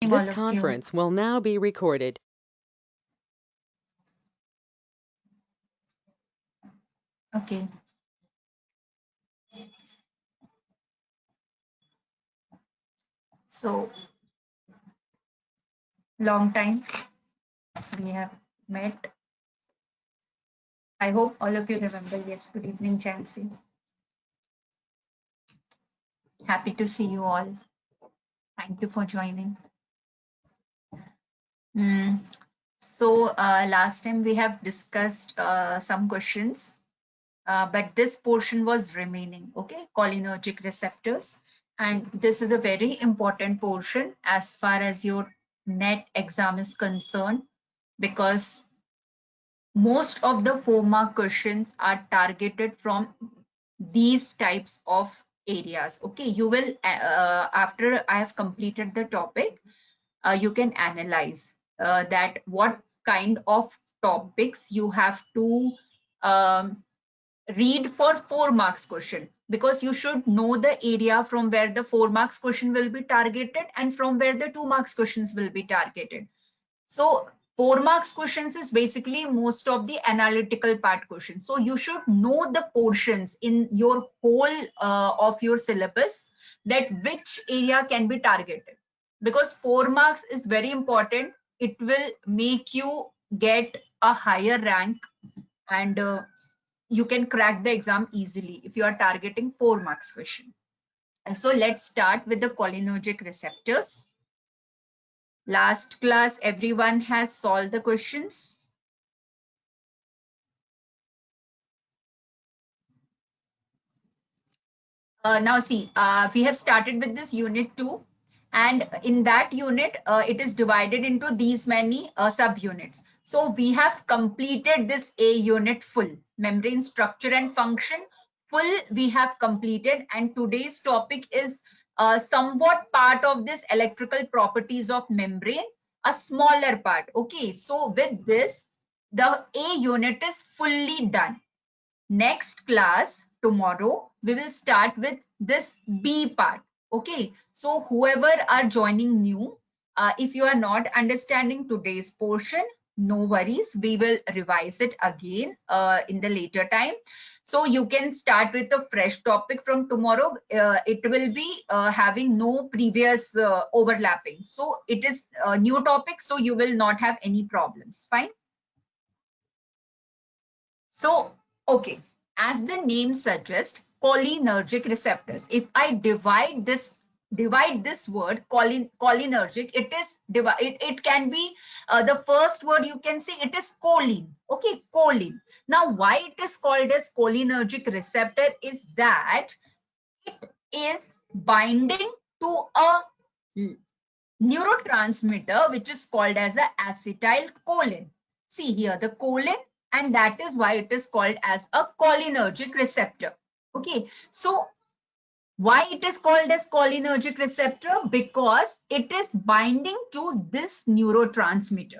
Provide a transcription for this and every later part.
This All of you. conference will now be recorded. Okay. So, long time we have met. I hope all of you remember. Yes, good evening, Chansey. Happy to see you all. Thank you for joining. Hmm. So, last time we have discussed some questions, but this portion was remaining, okay, cholinergic receptors. And this is a very important portion as far as your net exam is concerned, because most of the 4-mark questions are targeted from these types of areas. Okay, you will, after I have completed the topic, you can analyze that what kind of topics you have to um, read for 4 marks question, because you should know the area from where the 4 marks question will be targeted and from where the 2 marks questions will be targeted. So 4 marks questions is basically most of the analytical part questions. So you should know the portions in your whole of your syllabus, that which area can be targeted, because 4 marks is very important. It will make you get a higher rank, and you can crack the exam easily if you are targeting 4 marks question. And so let's start with the cholinergic receptors. Last class, everyone has solved the questions. Now see, we have started with this unit 2, and in that unit, it is divided into these many subunits. So we have completed this A unit full, membrane structure and function, full we have completed, and today's topic is somewhat part of this electrical properties of membrane, a smaller part. Okay, so with this, the A unit is fully done. Next class, tomorrow, we will start with this B part. Okay, so whoever are joining new, if you are not understanding today's portion, no worries, we will revise it again in the later time. So you can start with a fresh topic from tomorrow. It will be having no previous overlapping. So it is a new topic, so you will not have any problems. Fine. So, okay, as the name suggests, cholinergic receptors. If I divide this word cholinergic, it is it can be the first word you can say it is choline. Okay, choline. Now, why it is called as cholinergic receptor is that it is binding to a neurotransmitter which is called as a acetylcholine. See here the choline, and that is why it is called as a cholinergic receptor. Okay, so why it is called as cholinergic receptor? Because it is binding to this neurotransmitter.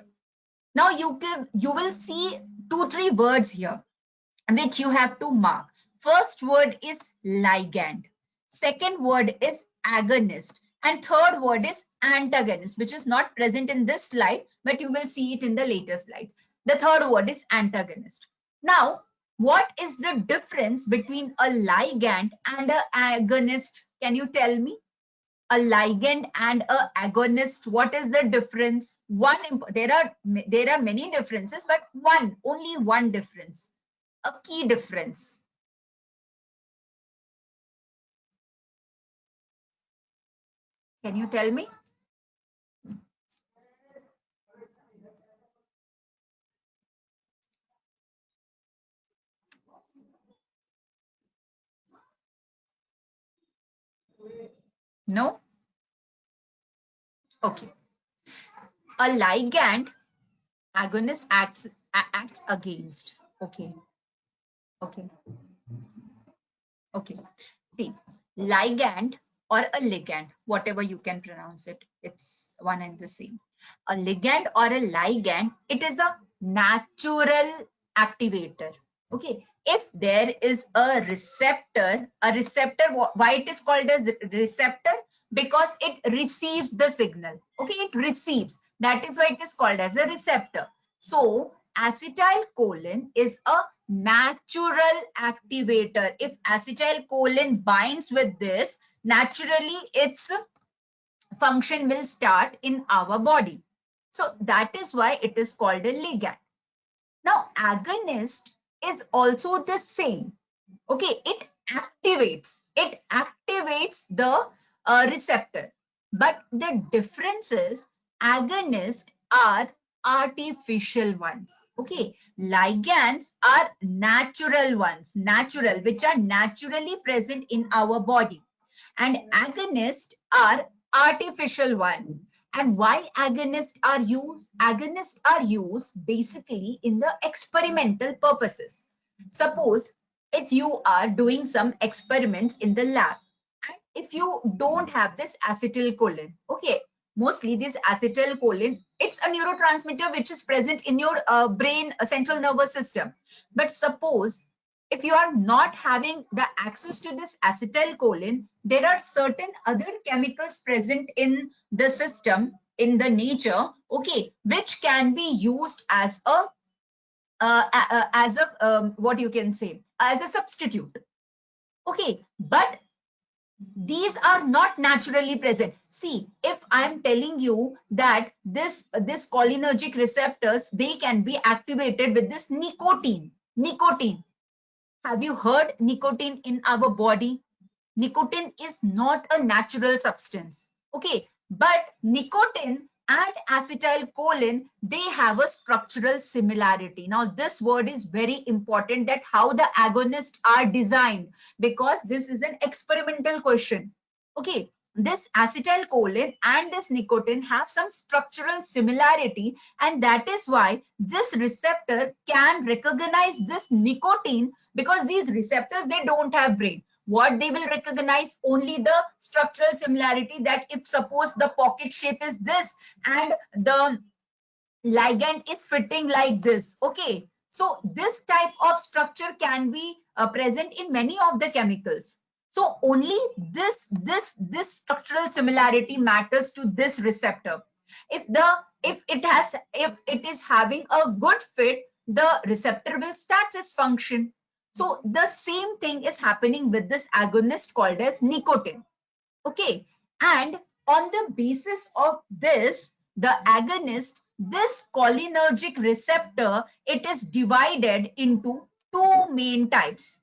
Now you will see 2-3 words here which you have to mark. First word is ligand. Second word is agonist. And third word is antagonist, which is not present in this slide, but you will see it in the later slides. The third word is antagonist. Now, what is the difference between a ligand and an agonist? Can you tell me? A ligand and a agonist, what is the difference? There are many differences, but only one difference, a key difference. Can you tell me? No? Okay. A ligand agonist acts against. Okay. Okay. Okay. See, ligand or a ligand, whatever you can pronounce it, it's one and the same. A ligand or a ligand, it is a natural activator. Okay, if there is a receptor, why it is called as receptor? Because it receives the signal. Okay, it receives. That is why it is called as a receptor. So acetylcholine is a natural activator. If acetylcholine binds with this, naturally its function will start in our body. So that is why it is called a ligand. Now, agonist is also the same. Okay, it activates the receptor. But the difference is agonists are artificial ones. Okay, ligands are natural ones, which are naturally present in our body, and agonists are artificial one. And why agonists are used? Agonists are used basically in the experimental purposes. Suppose if you are doing some experiments in the lab, and if you don't have this acetylcholine, okay, mostly this acetylcholine, it's a neurotransmitter which is present in your brain central nervous system. But suppose if you are not having the access to this acetylcholine, there are certain other chemicals present in the system, in the nature, okay, which can be used as a what you can say, as a substitute. Okay, but these are not naturally present. See, if I am telling you that this cholinergic receptors, they can be activated with this nicotine. Have you heard nicotine in our body? Nicotine is not a natural substance. Okay, but nicotine and acetylcholine, they have a structural similarity. Now, this word is very important, that how the agonists are designed, because this is an experimental question. Okay, this acetylcholine and this nicotine have some structural similarity, and that is why this receptor can recognize this nicotine, because these receptors, they don't have brain. What they will recognize? Only the structural similarity, that if suppose the pocket shape is this and the ligand is fitting like this. Okay, so this type of structure can be present in many of the chemicals. So only this structural similarity matters to this receptor. If it is having a good fit, the receptor will start its function. So the same thing is happening with this agonist called as nicotine. Okay, and on the basis of this, the agonist, this cholinergic receptor, it is divided into two main types.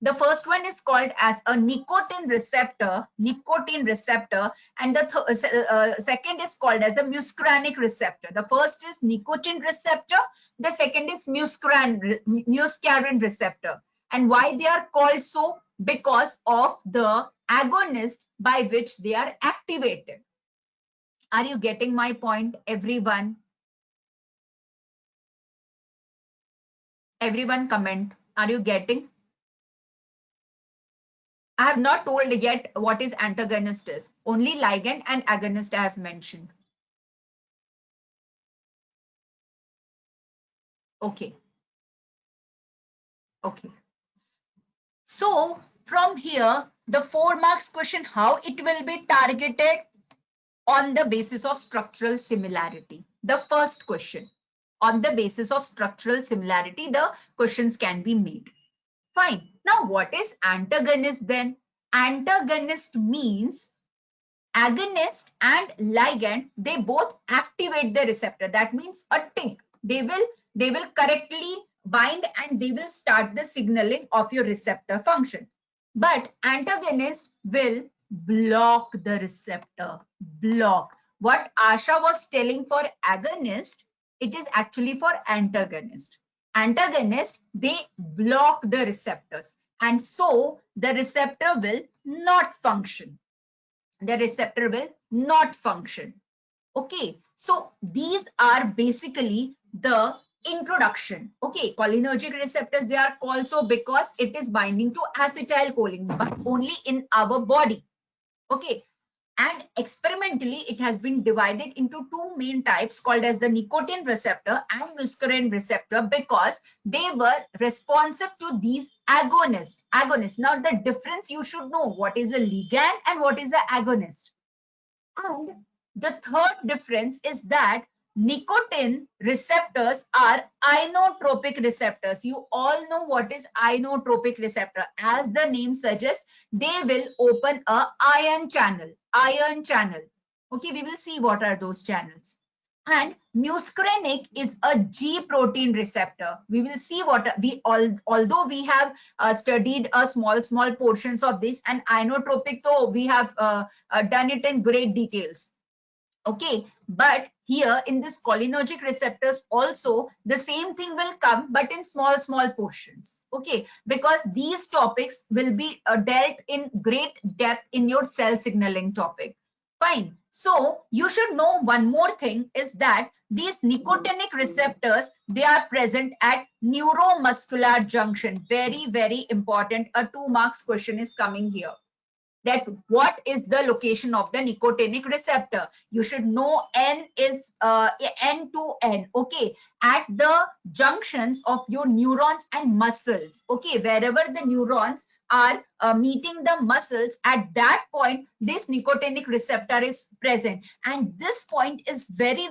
The first one is called as a nicotine receptor, and the second is called as a muscarinic receptor. The first is nicotine receptor, the second is muscarine receptor. And why they are called so? Because of the agonist by which they are activated. Are you getting my point, everyone? Everyone comment. Are you getting? I have not told yet what is antagonist is. Only ligand and agonist I have mentioned. Okay. Okay. So from here, the 4 marks question, how it will be targeted? On the basis of structural similarity. The first question, on the basis of structural similarity, the questions can be made. Fine. Now, what is antagonist then? Antagonist means agonist and ligand, they both activate the receptor. That means a tick. They will correctly bind and they will start the signaling of your receptor function. But antagonist will block the receptor. Block. What Asha was telling for agonist, it is actually for antagonist. Antagonist, they block the receptors, and so the receptor will not function. The receptor will not function. Okay, so these are basically the introduction. Okay, cholinergic receptors, they are called so because it is binding to acetylcholine, but only in our body. Okay, And experimentally, it has been divided into two main types called as the nicotine receptor and muscarine receptor, because they were responsive to these agonists. Now, the difference you should know: what is a ligand and what is an agonist. And the third difference is that nicotine receptors are inotropic receptors. You all know what is inotropic receptor. As the name suggests, they will open a ion channel. Okay, we will see what are those channels. And muscarinic is a G protein receptor. We will see what although we have studied a small portions of this, and inotropic, though we have done it in great details. Okay, but here in this cholinergic receptors also the same thing will come, but in small portions. Okay, because these topics will be dealt in great depth in your cell signaling topic. Fine. So you should know one more thing is that these nicotinic receptors, they are present at neuromuscular junction. Very important. A 2 marks question is coming here. That what is the location of the nicotinic receptor? You should know N is N to N. Okay, at the junctions of your neurons and muscles. Okay, wherever the neurons are meeting the muscles, at that point this nicotinic receptor is present. And this point is very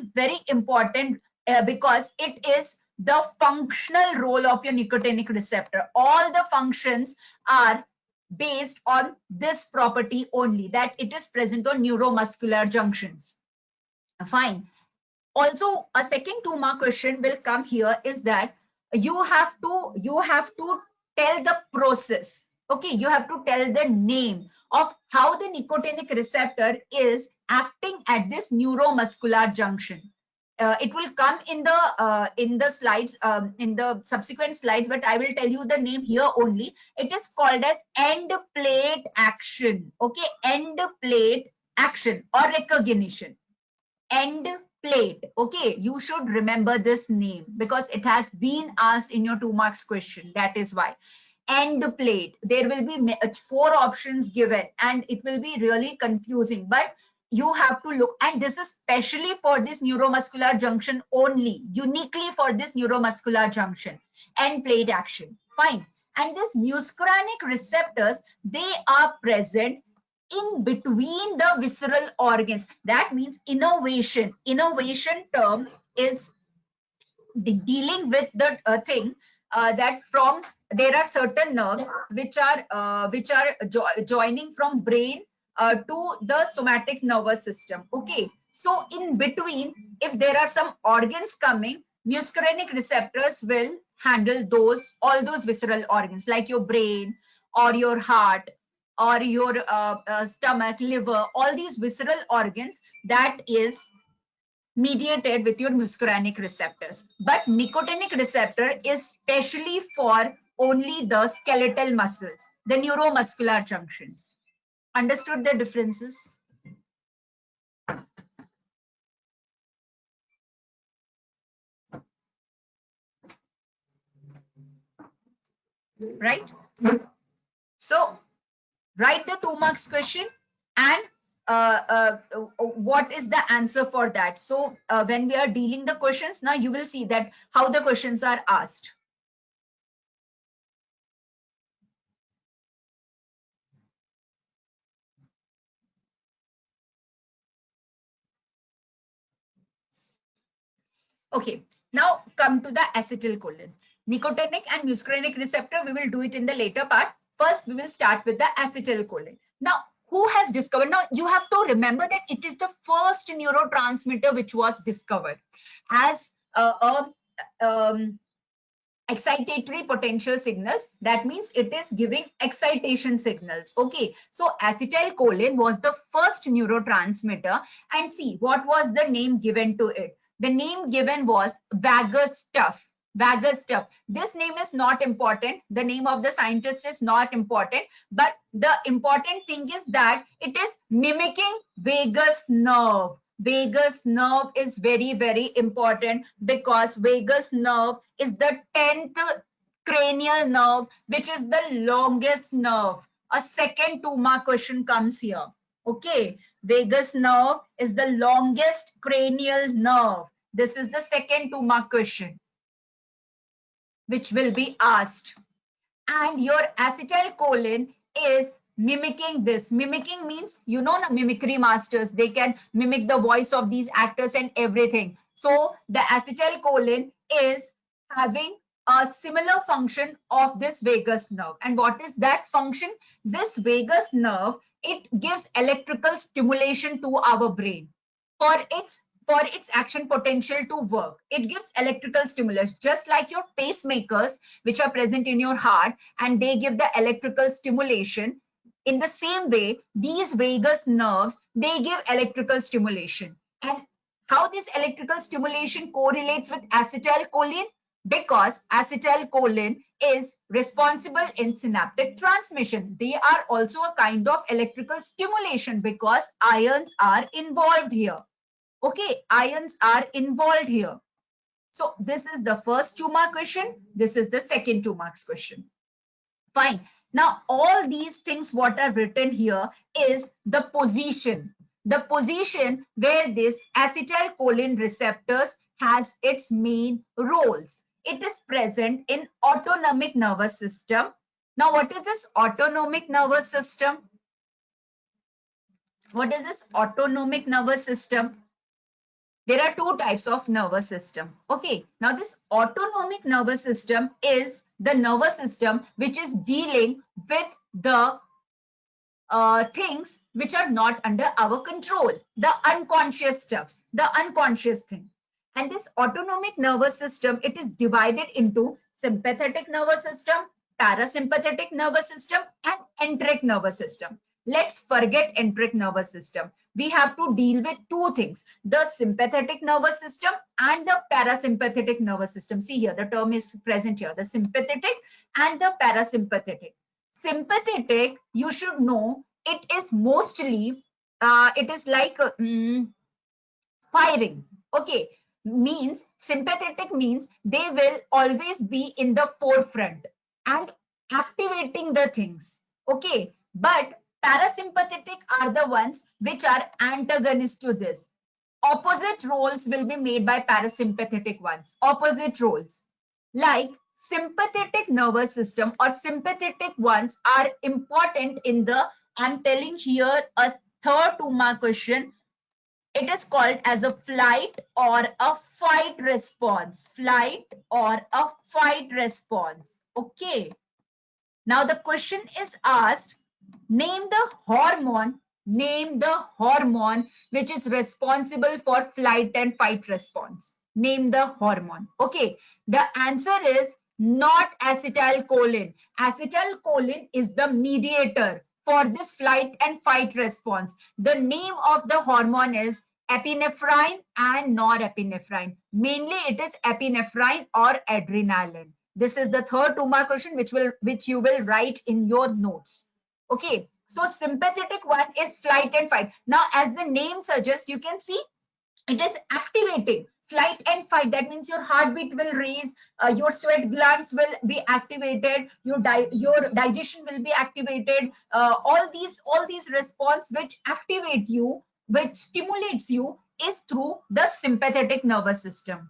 important because it is the functional role of your nicotinic receptor. All the functions are based on this property only, that it is present on neuromuscular junctions. Fine. Also, a second 2 mark question will come here is that you have to tell the process. Okay, you have to tell the name of how the nicotinic receptor is acting at this neuromuscular junction. It will come in the slides, in the subsequent slides, but I will tell you the name here only. It is called as end plate action. Okay, end plate action or recognition. End plate. Okay, you should remember this name because it has been asked in your 2 marks question. That is why. End plate. There will be 4 options given and it will be really confusing, but you have to look, and this is specially for this neuromuscular junction only, uniquely for this neuromuscular junction. End plate action. Fine. And this muscarinic receptors, they are present in between the visceral organs. That means innervation. Innervation term is dealing with the thing that from there are certain nerves which are joining from brain to the somatic nervous system. Okay, so in between, if there are some organs coming, muscarinic receptors will handle all those visceral organs like your brain or your heart or your stomach, liver, all these visceral organs, that is mediated with your muscarinic receptors. But nicotinic receptor is specially for only the skeletal muscles, the neuromuscular junctions. Understood the differences? Right? So write the 2 marks question and what is the answer for that. So when we are dealing the questions, now you will see that how the questions are asked. Okay, now come to the acetylcholine. Nicotinic and muscarinic receptor, we will do it in the later part. First, we will start with the acetylcholine. Now, who has discovered? Now, you have to remember that it is the first neurotransmitter which was discovered as excitatory potential signals. That means it is giving excitation signals. Okay, so acetylcholine was the first neurotransmitter, and see what was the name given to it. The name given was vagus stuff. Vagus stuff. This name is not important. The name of the scientist is not important, but the important thing is that it is mimicking vagus nerve. Vagus nerve is very important because vagus nerve is the 10th cranial nerve, which is the longest nerve. A second 2 mark question comes here. Okay, Vagus nerve is the longest cranial nerve. This is the second 2-mark question which will be asked. And your acetylcholine is mimicking this. Mimicking means, you know, mimicry masters, they can mimic the voice of these actors and everything. So the acetylcholine is having a similar function of this vagus nerve. And what is that function? This vagus nerve, it gives electrical stimulation to our brain for its action potential to work. It gives electrical stimulus, just like your pacemakers which are present in your heart, and they give the electrical stimulation. In the same way, these vagus nerves, they give electrical stimulation. And how this electrical stimulation correlates with acetylcholine? Because acetylcholine is responsible in synaptic transmission. They are also a kind of electrical stimulation because ions are involved here. Okay, ions are involved here. So this is the first 2-mark question. This is the second 2 marks question. Fine. Now, all these things what are written here is the position. The position where this acetylcholine receptors has its main roles. It is present in autonomic nervous system. Now, what is this autonomic nervous system? What is this autonomic nervous system? There are 2 types of nervous system. Okay, now this autonomic nervous system is the nervous system which is dealing with the things which are not under our control, the unconscious stuffs, the unconscious thing. And this autonomic nervous system, it is divided into sympathetic nervous system, parasympathetic nervous system, and enteric nervous system. Let's forget enteric nervous system. We have to deal with 2 things, the sympathetic nervous system and the parasympathetic nervous system. See here, the term is present here, the sympathetic and the parasympathetic. Sympathetic, you should know, it is mostly, it is like firing. Okay, means sympathetic means they will always be in the forefront and activating the things. Okay, but parasympathetic are the ones which are antagonists to this. Opposite roles will be made by parasympathetic ones. Opposite roles. Like sympathetic nervous system or sympathetic ones are important in the, I'm telling here a third 2-mark question. It is called as a flight or a fight response. Flight or a fight response. Okay. Now the question is asked, name the hormone which is responsible for flight and fight response. Name the hormone. Okay, the answer is not acetylcholine. Acetylcholine is the mediator for this flight and fight response. The name of the hormone is epinephrine and norepinephrine. Mainly it is epinephrine or adrenaline. This is the third 2-mark question which you will write in your notes. Okay, so sympathetic one is flight and fight. Now, as the name suggests, you can see it is activating flight and fight. That means your heartbeat will raise, your sweat glands will be activated, your digestion will be activated. All these response which activate you, which stimulates you, is through the sympathetic nervous system.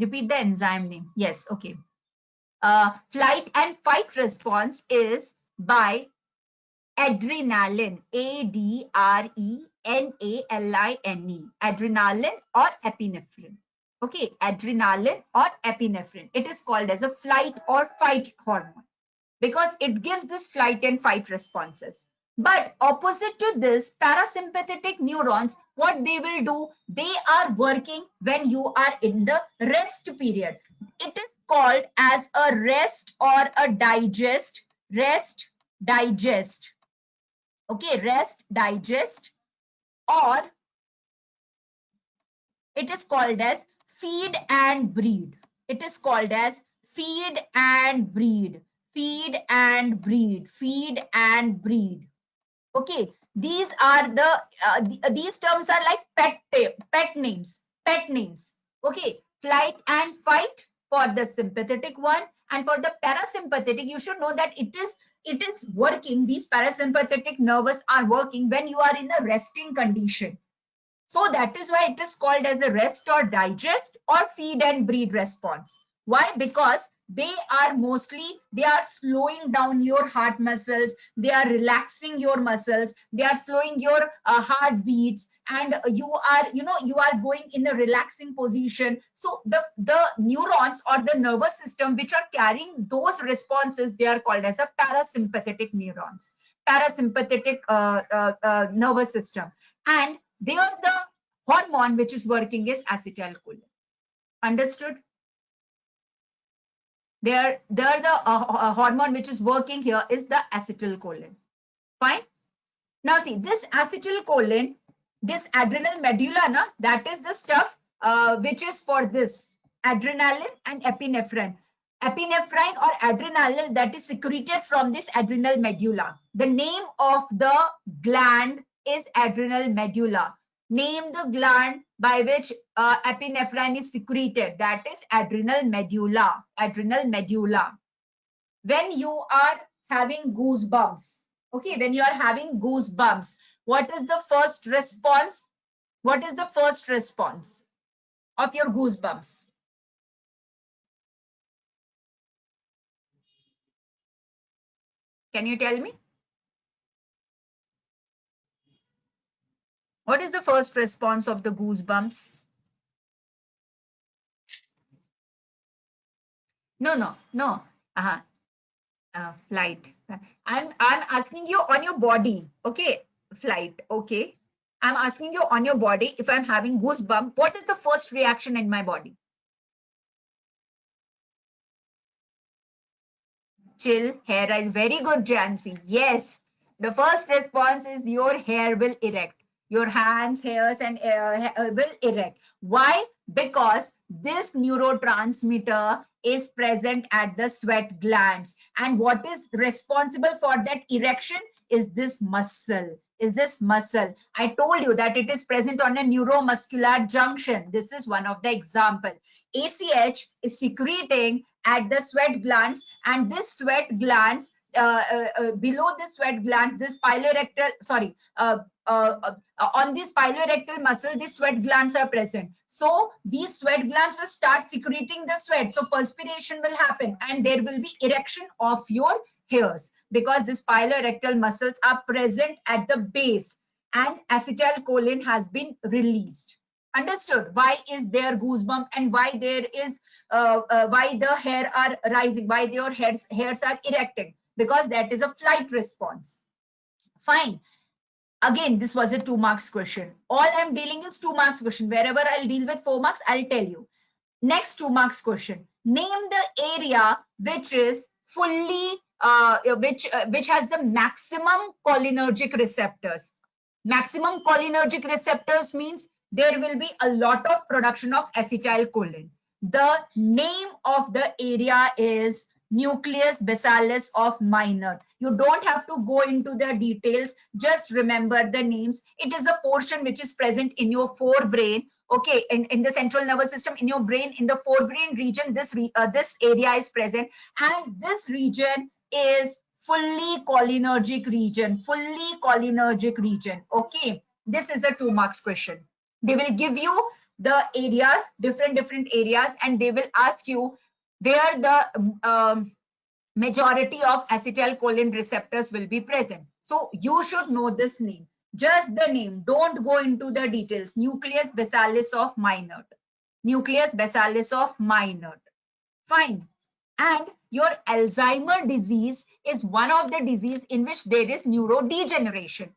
Repeat the enzyme name. Yes, okay. Flight and fight response is by adrenaline, adrenaline, adrenaline or epinephrine. Okay, adrenaline or epinephrine. It is called as a flight or fight hormone because it gives this flight and fight responses. But opposite to this, parasympathetic neurons, what they will do, they are working when you are in the rest period. It is called as a rest or a digest, rest, digest. Okay, rest, digest, or it is called as feed and breed. It is called as feed and breed, feed and breed, feed and breed. Okay, these are these terms are like pet names. Okay, flight and fight for the sympathetic one And for the parasympathetic, you should know that it is working. These parasympathetic nerves are working when you are in a resting condition. So that is why it is called as the rest or digest or feed and breed response. Why? Because they are slowing down your heart muscles, they are relaxing your muscles, they are slowing your heartbeats, and you are going in a relaxing position. So the neurons or the nervous system which are carrying those responses, they are called as a parasympathetic neurons, parasympathetic nervous system. And there the hormone which is working is acetylcholine. Understood? There the hormone which is working here is the acetylcholine. Fine. Now see, this acetylcholine, this adrenal medulla, that is the stuff which is for this adrenaline and epinephrine. Epinephrine or adrenaline, that is secreted from this adrenal medulla. The name of the gland is adrenal medulla. Name the gland by which epinephrine is secreted, that is adrenal medulla. Adrenal medulla. When you are having goosebumps, okay, when you are having goosebumps, what is the first response? What is the first response of your goosebumps? Can you tell me? What is the first response of the goosebumps? No. Uh-huh. Flight. I'm asking you on your body. Okay, flight. Okay. I'm asking you on your body. If I'm having goosebump, what is the first reaction in my body? Chill, hair rise. Very good, Jancy. Yes. The first response is your hair will erect. Your hands, hairs, and will erect. Why? Because this neurotransmitter is present at the sweat glands. And what is responsible for that erection is this muscle. I told you that it is present on a neuromuscular junction. This is one of the example. ACH is secreting at the sweat glands, and this sweat glands, below the sweat glands, this pilorectal, sorry, on this pilorectal muscle, these sweat glands are present. So these sweat glands will start secreting the sweat. So perspiration will happen and there will be erection of your hairs because these pilorectal muscles are present at the base and acetylcholine has been released. Understood? Why is there goosebump and why there is why the hair are rising, why your hairs are erecting? Because that is a flight response. Fine. Again, this was a 2 marks question. All I'm dealing is 2 marks question. Wherever I'll deal with 4 marks, I'll tell you. Next 2 marks question. Name the area which is fully which has the maximum cholinergic receptors. Maximum cholinergic receptors means there will be a lot of production of acetylcholine. The name of the area is nucleus basalis of Meynert. You don't have to go into the details, just remember the names. It is a portion which is present in your forebrain, okay, in the central nervous system, in your brain, in the forebrain region, this area is present, and this region is fully cholinergic region, okay. This is a 2 marks question. They will give you the areas, different areas, and they will ask you where the majority of acetylcholine receptors will be present. So you should know this name, just the name, don't go into the details. Nucleus basalis of Meynert. Nucleus basalis of Meynert. Fine. And your Alzheimer disease is one of the disease in which there is neurodegeneration.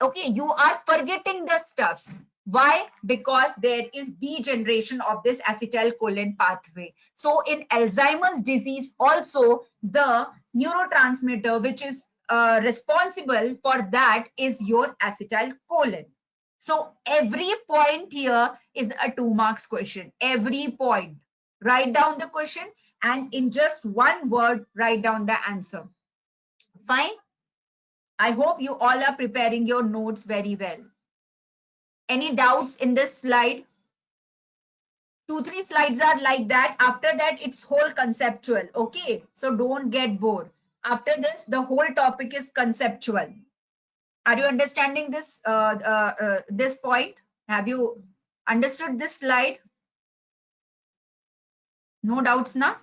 Okay, you are forgetting the stuffs. Why? Because there is degeneration of this acetylcholine pathway. So in Alzheimer's disease also, the neurotransmitter which is responsible for that is your acetylcholine. So every point here is a 2 marks question. Every point. Write down the question and in just one word, write down the answer. Fine? I hope you all are preparing your notes very well. Any doubts in this slide? 2-3 slides are like that. After that, it's whole conceptual. Okay, so don't get bored. After this, the whole topic is conceptual. Are you understanding this point? Have you understood this slide? No doubts now?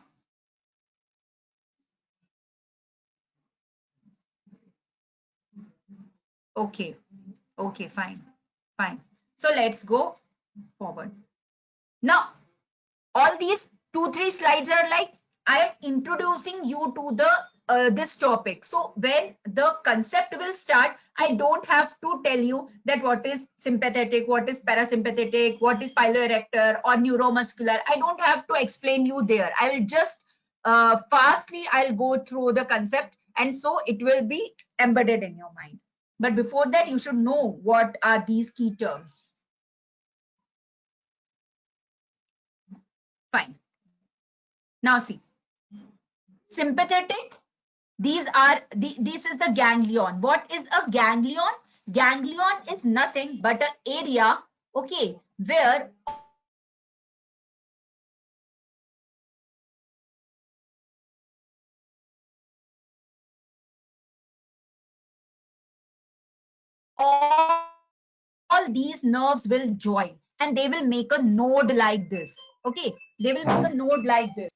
Okay, okay, fine, fine. So let's go forward. Now, all these 2-3 slides are like I am introducing you to the this topic. So when the concept will start, I don't have to tell you that what is sympathetic, what is parasympathetic, what is piloerector or neuromuscular. I don't have to explain you there. I will just fastly I'll go through the concept, and so it will be embedded in your mind. But before that, you should know what are these key terms. Fine. Now see, sympathetic, this is the ganglion. What is a ganglion? Ganglion is nothing but an area, okay, where all these nerves will join and they will make a node like this. Okay, they will make a node like this.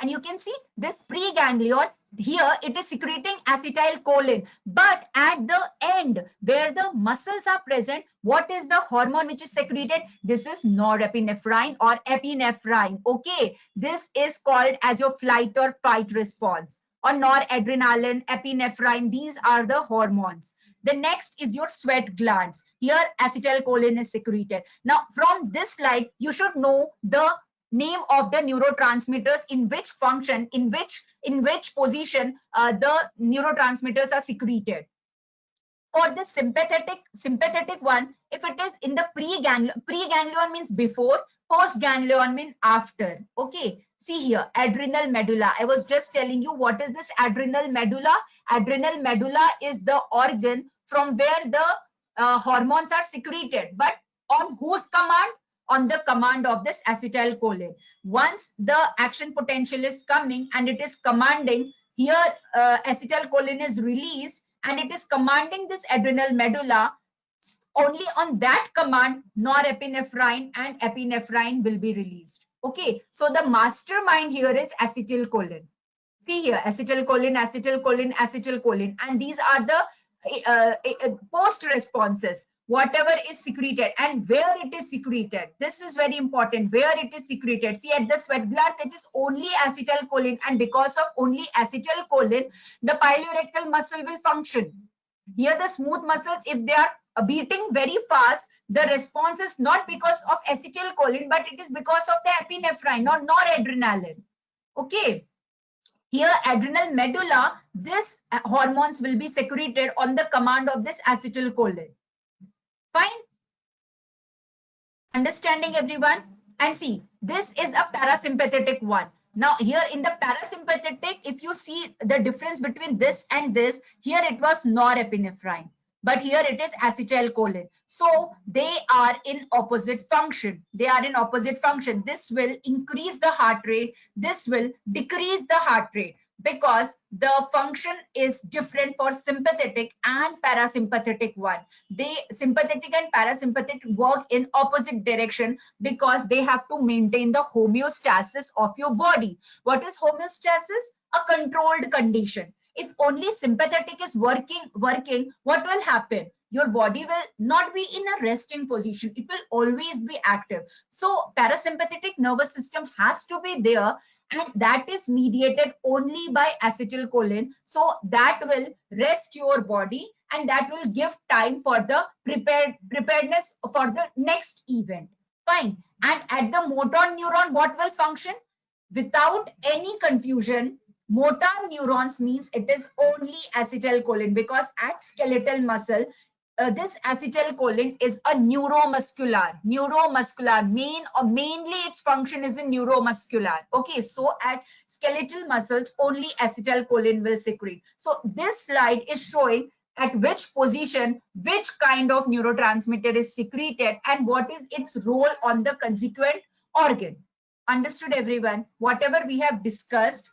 And you can see this preganglion, here it is secreting acetylcholine, but at the end where the muscles are present, what is the hormone which is secreted? This is norepinephrine or epinephrine. Okay, this is called as your flight or fight response, or noradrenaline, epinephrine. These are the hormones. The next is your sweat glands. Here acetylcholine is secreted. Now from this slide you should know the name of the neurotransmitters, in which function, in which position the neurotransmitters are secreted. For the sympathetic one, if it is in the preganglion means before, postganglion means after. Okay, see here, adrenal medulla. I was just telling you what is this adrenal medulla. Adrenal medulla is the organ from where the hormones are secreted, but on whose command? On the command of this acetylcholine. Once the action potential is coming and it is commanding, here acetylcholine is released and it is commanding this adrenal medulla. Only on that command norepinephrine and epinephrine will be released. Okay, so the mastermind here is acetylcholine. See here, acetylcholine, acetylcholine, acetylcholine, and these are the post responses. Whatever is secreted and where it is secreted. This is very important. Where it is secreted. See, at the sweat glands, it is only acetylcholine, and because of only acetylcholine, the piloerectal muscle will function. Here, the smooth muscles, if they are beating very fast, the response is not because of acetylcholine, but it is because of the epinephrine or noradrenaline. Okay. Here, adrenal medulla, this hormones will be secreted on the command of this acetylcholine. Fine. Understanding, everyone? And see, this is a parasympathetic one. Now here in the parasympathetic, if you see the difference between this and this, here it was norepinephrine, but here it is acetylcholine. So they are in opposite function. They are in opposite function. This will increase the heart rate. This will decrease the heart rate, because the function is different for sympathetic and parasympathetic one. They sympathetic and parasympathetic work in opposite direction because they have to maintain the homeostasis of your body. What is homeostasis? A controlled condition. If only sympathetic is working, what will happen? Your body will not be in a resting position. It will always be active. So parasympathetic nervous system has to be there, and that is mediated only by acetylcholine. So that will rest your body and that will give time for the preparedness for the next event. Fine. And at the motor neuron, what will function? Without any confusion, motor neurons means it is only acetylcholine, because at skeletal muscle, this acetylcholine is a neuromuscular. Mainly its function is in neuromuscular. Okay, so at skeletal muscles, only acetylcholine will secrete. So this slide is showing at which position, which kind of neurotransmitter is secreted and what is its role on the consequent organ. Understood, everyone? Whatever we have discussed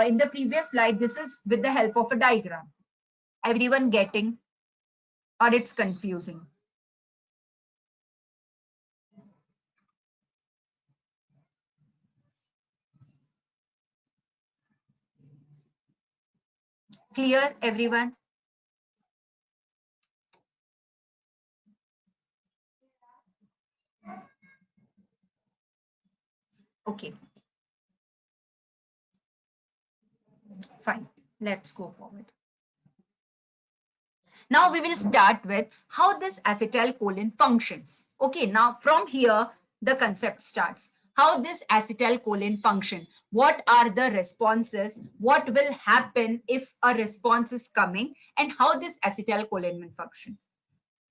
in the previous slide, this is with the help of a diagram. Everyone getting, or it's confusing? Clear, everyone? Okay, fine. Let's go forward. Now we will start with how this acetylcholine functions. Okay, now from here, the concept starts. How this acetylcholine function, what are the responses, what will happen if a response is coming, and how this acetylcholine will function.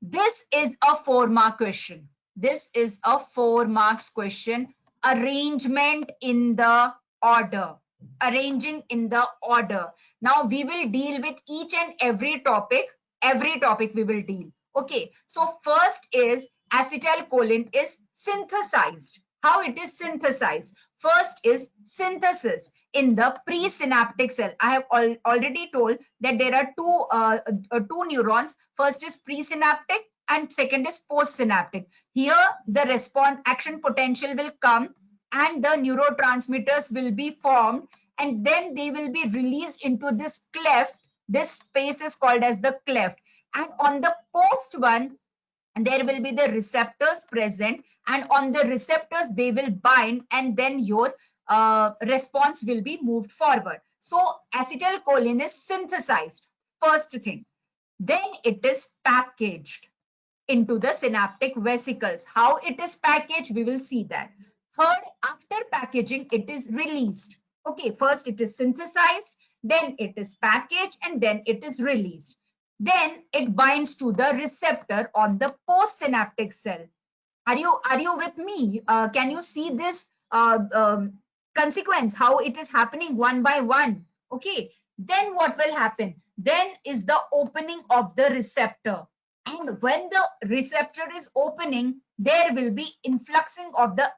This is a 4-mark question. This is a 4 marks question. Arrangement in the order. Arranging in the order. Now we will deal with each and every topic. Every topic we will deal. Okay. So first is acetylcholine is synthesized. How it is synthesized? First is synthesis in the presynaptic cell. I have already told that there are two neurons. First is presynaptic and second is postsynaptic. Here the response action potential will come and the neurotransmitters will be formed and then they will be released into this cleft. This space is called as the cleft. And on the post one, there will be the receptors present, and on the receptors they will bind, and then your response will be moved forward. So acetylcholine is synthesized, first thing. Then it is packaged into the synaptic vesicles. How it is packaged, we will see that. Third, after packaging, it is released. Okay, first it is synthesized, then it is packaged, and then it is released. Then it binds to the receptor on the postsynaptic cell. Are you with me? Can you see this consequence, how it is happening one by one? Okay, then what will happen? Then is the opening of the receptor. And when the receptor is opening, there will be influxing of the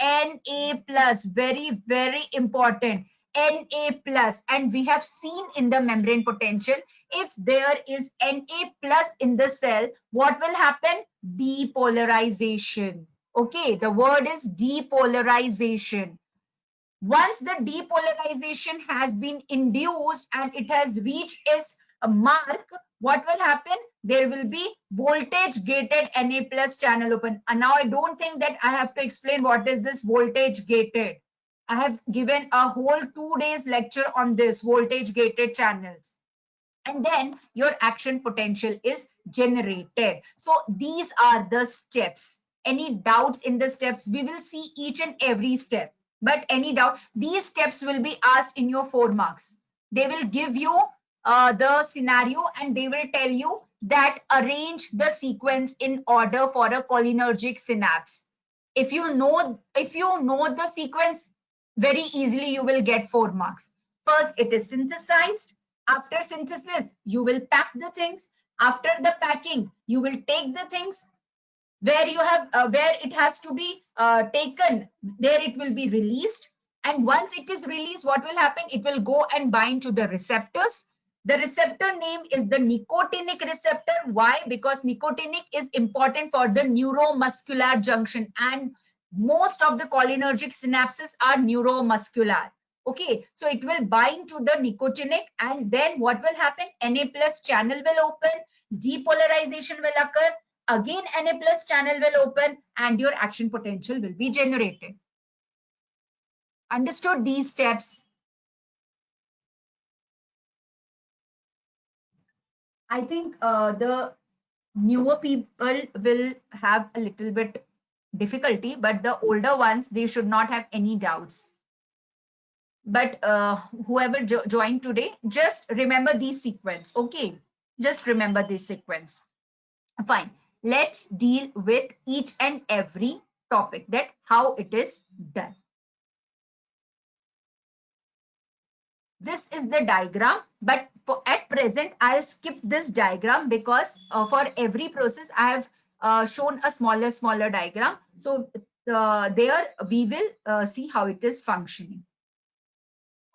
Na+, very, very important. Na+, and we have seen in the membrane potential, if there is Na+ in the cell, what will happen? Depolarization. Okay, the word is depolarization. Once the depolarization has been induced and it has reached its mark, what will happen? There will be voltage gated Na+ channel open. And now I don't think that I have to explain what is this voltage gated. I have given a whole 2 days lecture on this voltage gated channels. And then your action potential is generated. So these are the steps. Any doubts in the steps? We will see each and every step. But any doubt, these steps will be asked in your 4 marks. They will give you the scenario and they will tell you that arrange the sequence in order for a cholinergic synapse. If you know the sequence, very easily you will get 4 marks. First, it is synthesized. After synthesis, you will pack the things. After the packing, you will take the things where you have where it has to be taken, there it will be released. And once it is released, what will happen? It will go and bind to the receptors. The receptor name is the nicotinic receptor. Why? Because nicotinic is important for the neuromuscular junction, and most of the cholinergic synapses are neuromuscular. Okay, so it will bind to the nicotinic, and then what will happen? Na+ channel will open, depolarization will occur, again Na+ channel will open, and your action potential will be generated. Understood these steps? I think the newer people will have a little bit difficulty, but the older ones, they should not have any doubts. But whoever joined today, just remember this sequence. Okay, just remember this sequence. Fine. Let's deal with each and every topic, that how it is done. This is the diagram, but for at present I'll skip this diagram because for every process I have shown a smaller diagram. So there we will see how it is functioning.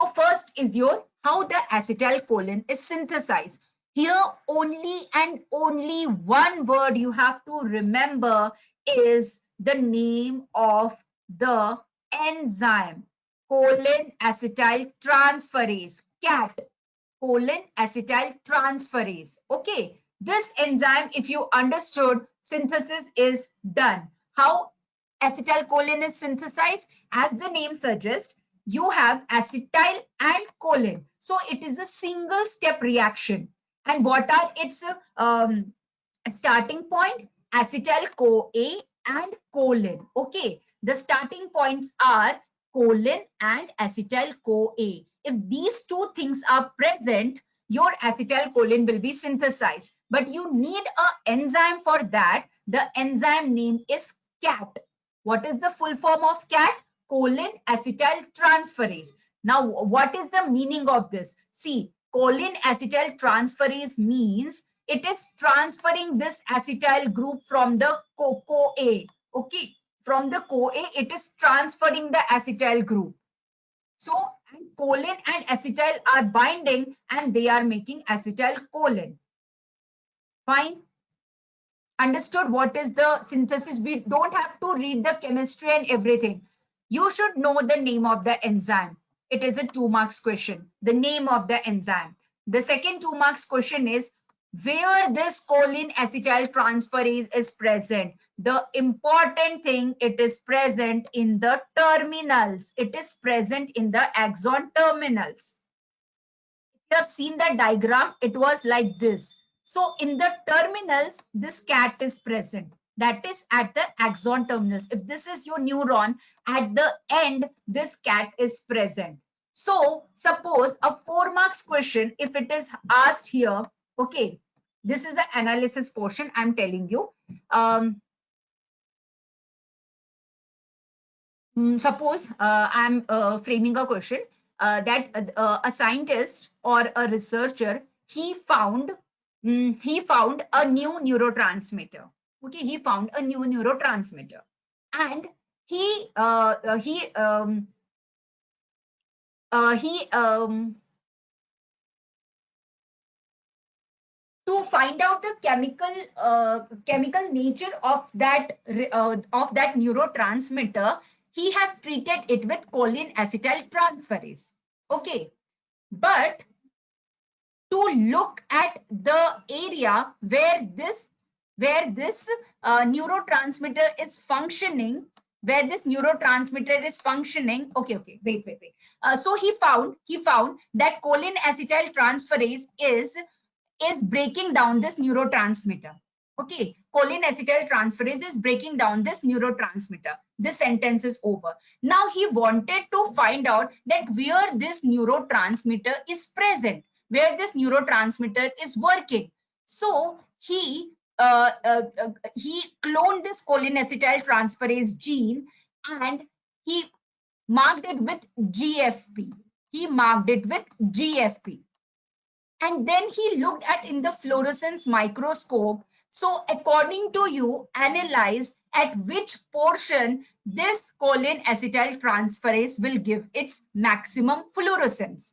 So first is your how the acetylcholine is synthesized. Here only and only one word you have to remember is the name of the enzyme, choline acetyl transferase, CAT, choline acetyl transferase. Okay, this enzyme, if you understood, synthesis is done. How acetylcholine is synthesized? As the name suggests, you have acetyl and choline. So it is a single step reaction. And what are its starting point? Acetyl-CoA and choline. Okay, the starting points are choline and acetyl-CoA. If these two things are present, your acetylcholine will be synthesized. But you need an enzyme for that. The enzyme name is CAT. What is the full form of CAT? Choline acetyl transferase. Now, what is the meaning of this? See, choline acetyl transferase means it is transferring this acetyl group from the CoA. Okay, from the CoA, it is transferring the acetyl group. So, and choline and acetyl are binding and they are making acetylcholine. Fine. Understood what is the synthesis? We don't have to read the chemistry and everything. You should know the name of the enzyme. It is a 2 marks question. The name of the enzyme. The second 2 marks question is where this choline acetyl transferase is present. The important thing, it is present in the terminals. It is present in the axon terminals. You have seen the diagram, it was like this. So in the terminals, this CAT is present. That is at the axon terminals. If this is your neuron, at the end, this CAT is present. So suppose a 4 marks question, if it is asked here, okay, this is the analysis portion I'm telling you. Suppose I'm framing a question that a scientist or a researcher, he found a new neurotransmitter. Okay, he found a new neurotransmitter, and he to find out the chemical nature of that neurotransmitter, he has treated it with choline acetyl transferase. Okay, but to look at the area where this neurotransmitter is functioning, okay, wait. So he found that choline acetyl transferase is breaking down this neurotransmitter. Okay, choline acetyl transferase is breaking down this neurotransmitter. This sentence is over. Now he wanted to find out that where this neurotransmitter is present, where this neurotransmitter is working. So he cloned this choline acetyl transferase gene and he marked it with GFP. And then he looked at in the fluorescence microscope. So according to you, analyze at which portion this choline acetyl transferase will give its maximum fluorescence.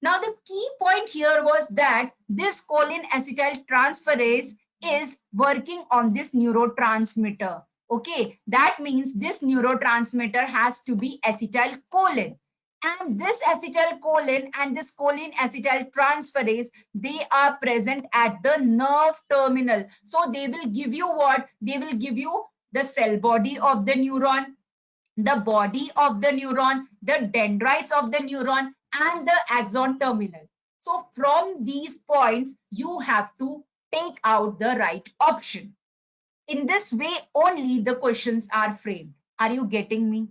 Now the key point here was that this choline acetyl transferase is working on this neurotransmitter. Okay, that means this neurotransmitter has to be acetylcholine. And this acetylcholine and this choline acetyl transferase, they are present at the nerve terminal. So they will give you what? They will give you the cell body of the neuron, the body of the neuron, the dendrites of the neuron, and the axon terminal. So from these points, you have to take out the right option. In this way, only the questions are framed. Are you getting me?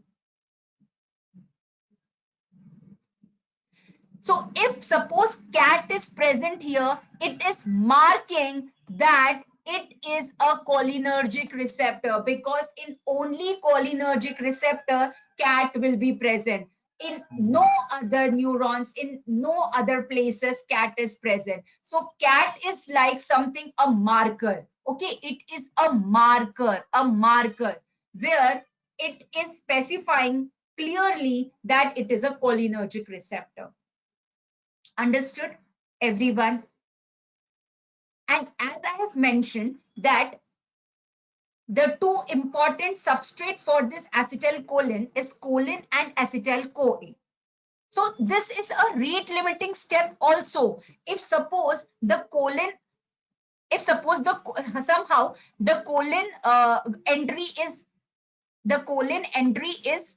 So if suppose CAT is present here, it is marking that it is a cholinergic receptor, because in only cholinergic receptor CAT will be present. In no other neurons, in no other places CAT is present. So CAT is like something, a marker. Okay, it is a marker where it is specifying clearly that it is a cholinergic receptor. Understood, everyone? And as I have mentioned that the two important substrate for this acetylcholine is choline and acetyl-CoA. So this is a rate limiting step also. If suppose the choline, if suppose the somehow the choline entry is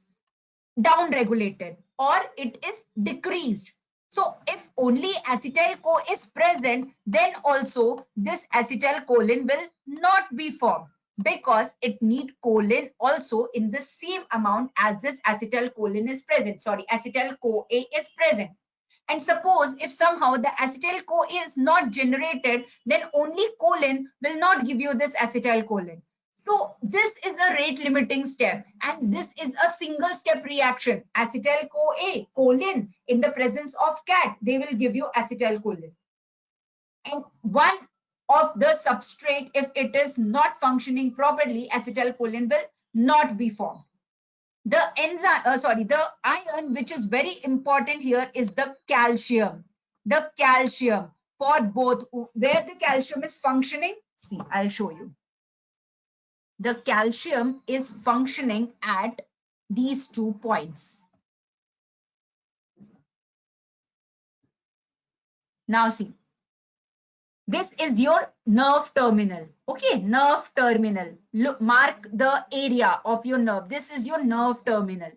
down regulated or it is decreased. So if only acetyl-CoA is present, then also this acetylcholine will not be formed because it need choline also in the same amount as this acetylcholine is present. Sorry, acetyl-CoA is present. And suppose if somehow the acetyl-CoA is not generated, then only choline will not give you this acetylcholine. So this is the rate limiting step, and this is a single step reaction. Acetyl-CoA, choline, in the presence of cat, they will give you acetylcholine. And one of the substrate, if it is not functioning properly, acetylcholine will not be formed. The enzyme, the iron, which is very important here, is the calcium. The calcium for both, where the calcium is functioning, see, I'll show you. The calcium is functioning at these 2 points. Now see, this is your nerve terminal. Okay, nerve terminal. Look, mark the area of your nerve. This is your nerve terminal.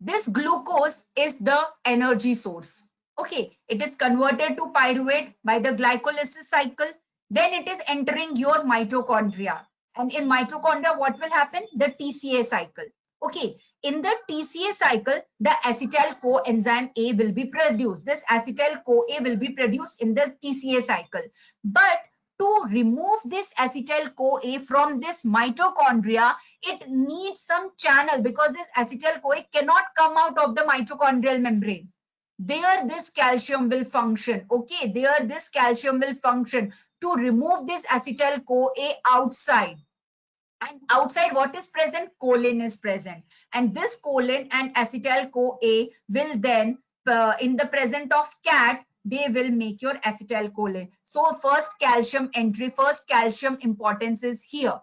This glucose is the energy source. Okay, it is converted to pyruvate by the glycolysis cycle. Then it is entering your mitochondria. And in mitochondria, what will happen? The TCA cycle. Okay, in the TCA cycle, the acetyl coenzyme A will be produced. This acetyl CoA will be produced in the TCA cycle. But to remove this acetyl CoA from this mitochondria, it needs some channel because this acetyl CoA cannot come out of the mitochondrial membrane. There this calcium will function. Okay, there this calcium will function to remove this acetyl CoA outside. And outside what is present? Choline is present. And this choline and acetyl CoA will then, in the presence of cat, they will make your acetylcholine. So first calcium entry, first calcium importance is here.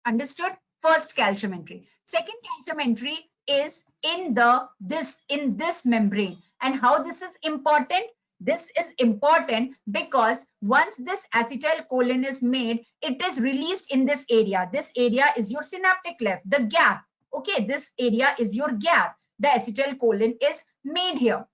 Understood? First calcium entry. Second calcium entry is in this membrane. And how this is important? This is important because once this acetylcholine is made, it is released in this area. This area is your synaptic cleft, the gap. Okay, this area is your gap. The acetylcholine is made here.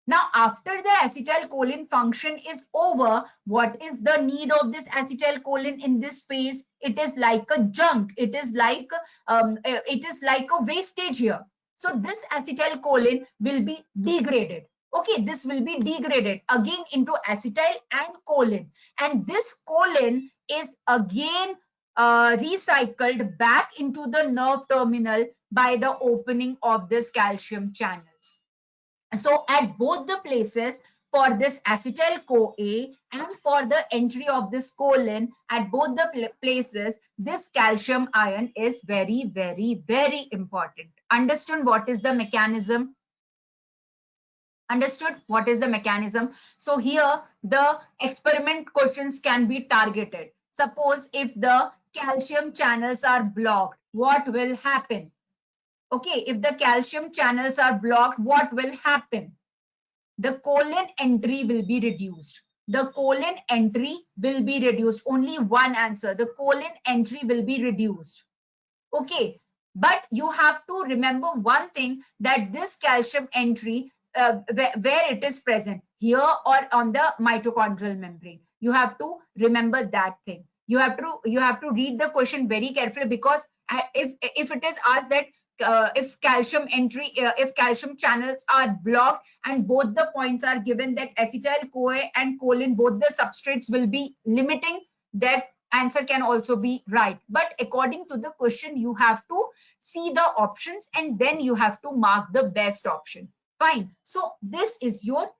Now, after the acetylcholine function is over, what is the need of this acetylcholine in this space? It is like a junk. It is like a wastage here. So this acetylcholine will be degraded. Okay, this will be degraded again into acetyl and choline. And this choline is again recycled back into the nerve terminal by the opening of this calcium channels. So at both the places, for this acetyl CoA and for the entry of this choline, at both the places, this calcium ion is very, very, very important. Understood what is the mechanism? Understood what is the mechanism? So here the experiment questions can be targeted. Suppose if the calcium channels are blocked, what will happen? Okay, if the calcium channels are blocked, what will happen? The choline entry will be reduced. The choline entry will be reduced. Only one answer. The choline entry will be reduced. Okay, but you have to remember one thing, that this calcium entry, where it is present, here or on the mitochondrial membrane. You have to remember that thing. You have to read the question very carefully, because if it is asked that if calcium channels are blocked and both the points are given, that acetyl CoA and choline, both the substrates will be limiting, that answer can also be right. But according to the question, you have to see the options and then you have to mark the best option. Fine. So this is your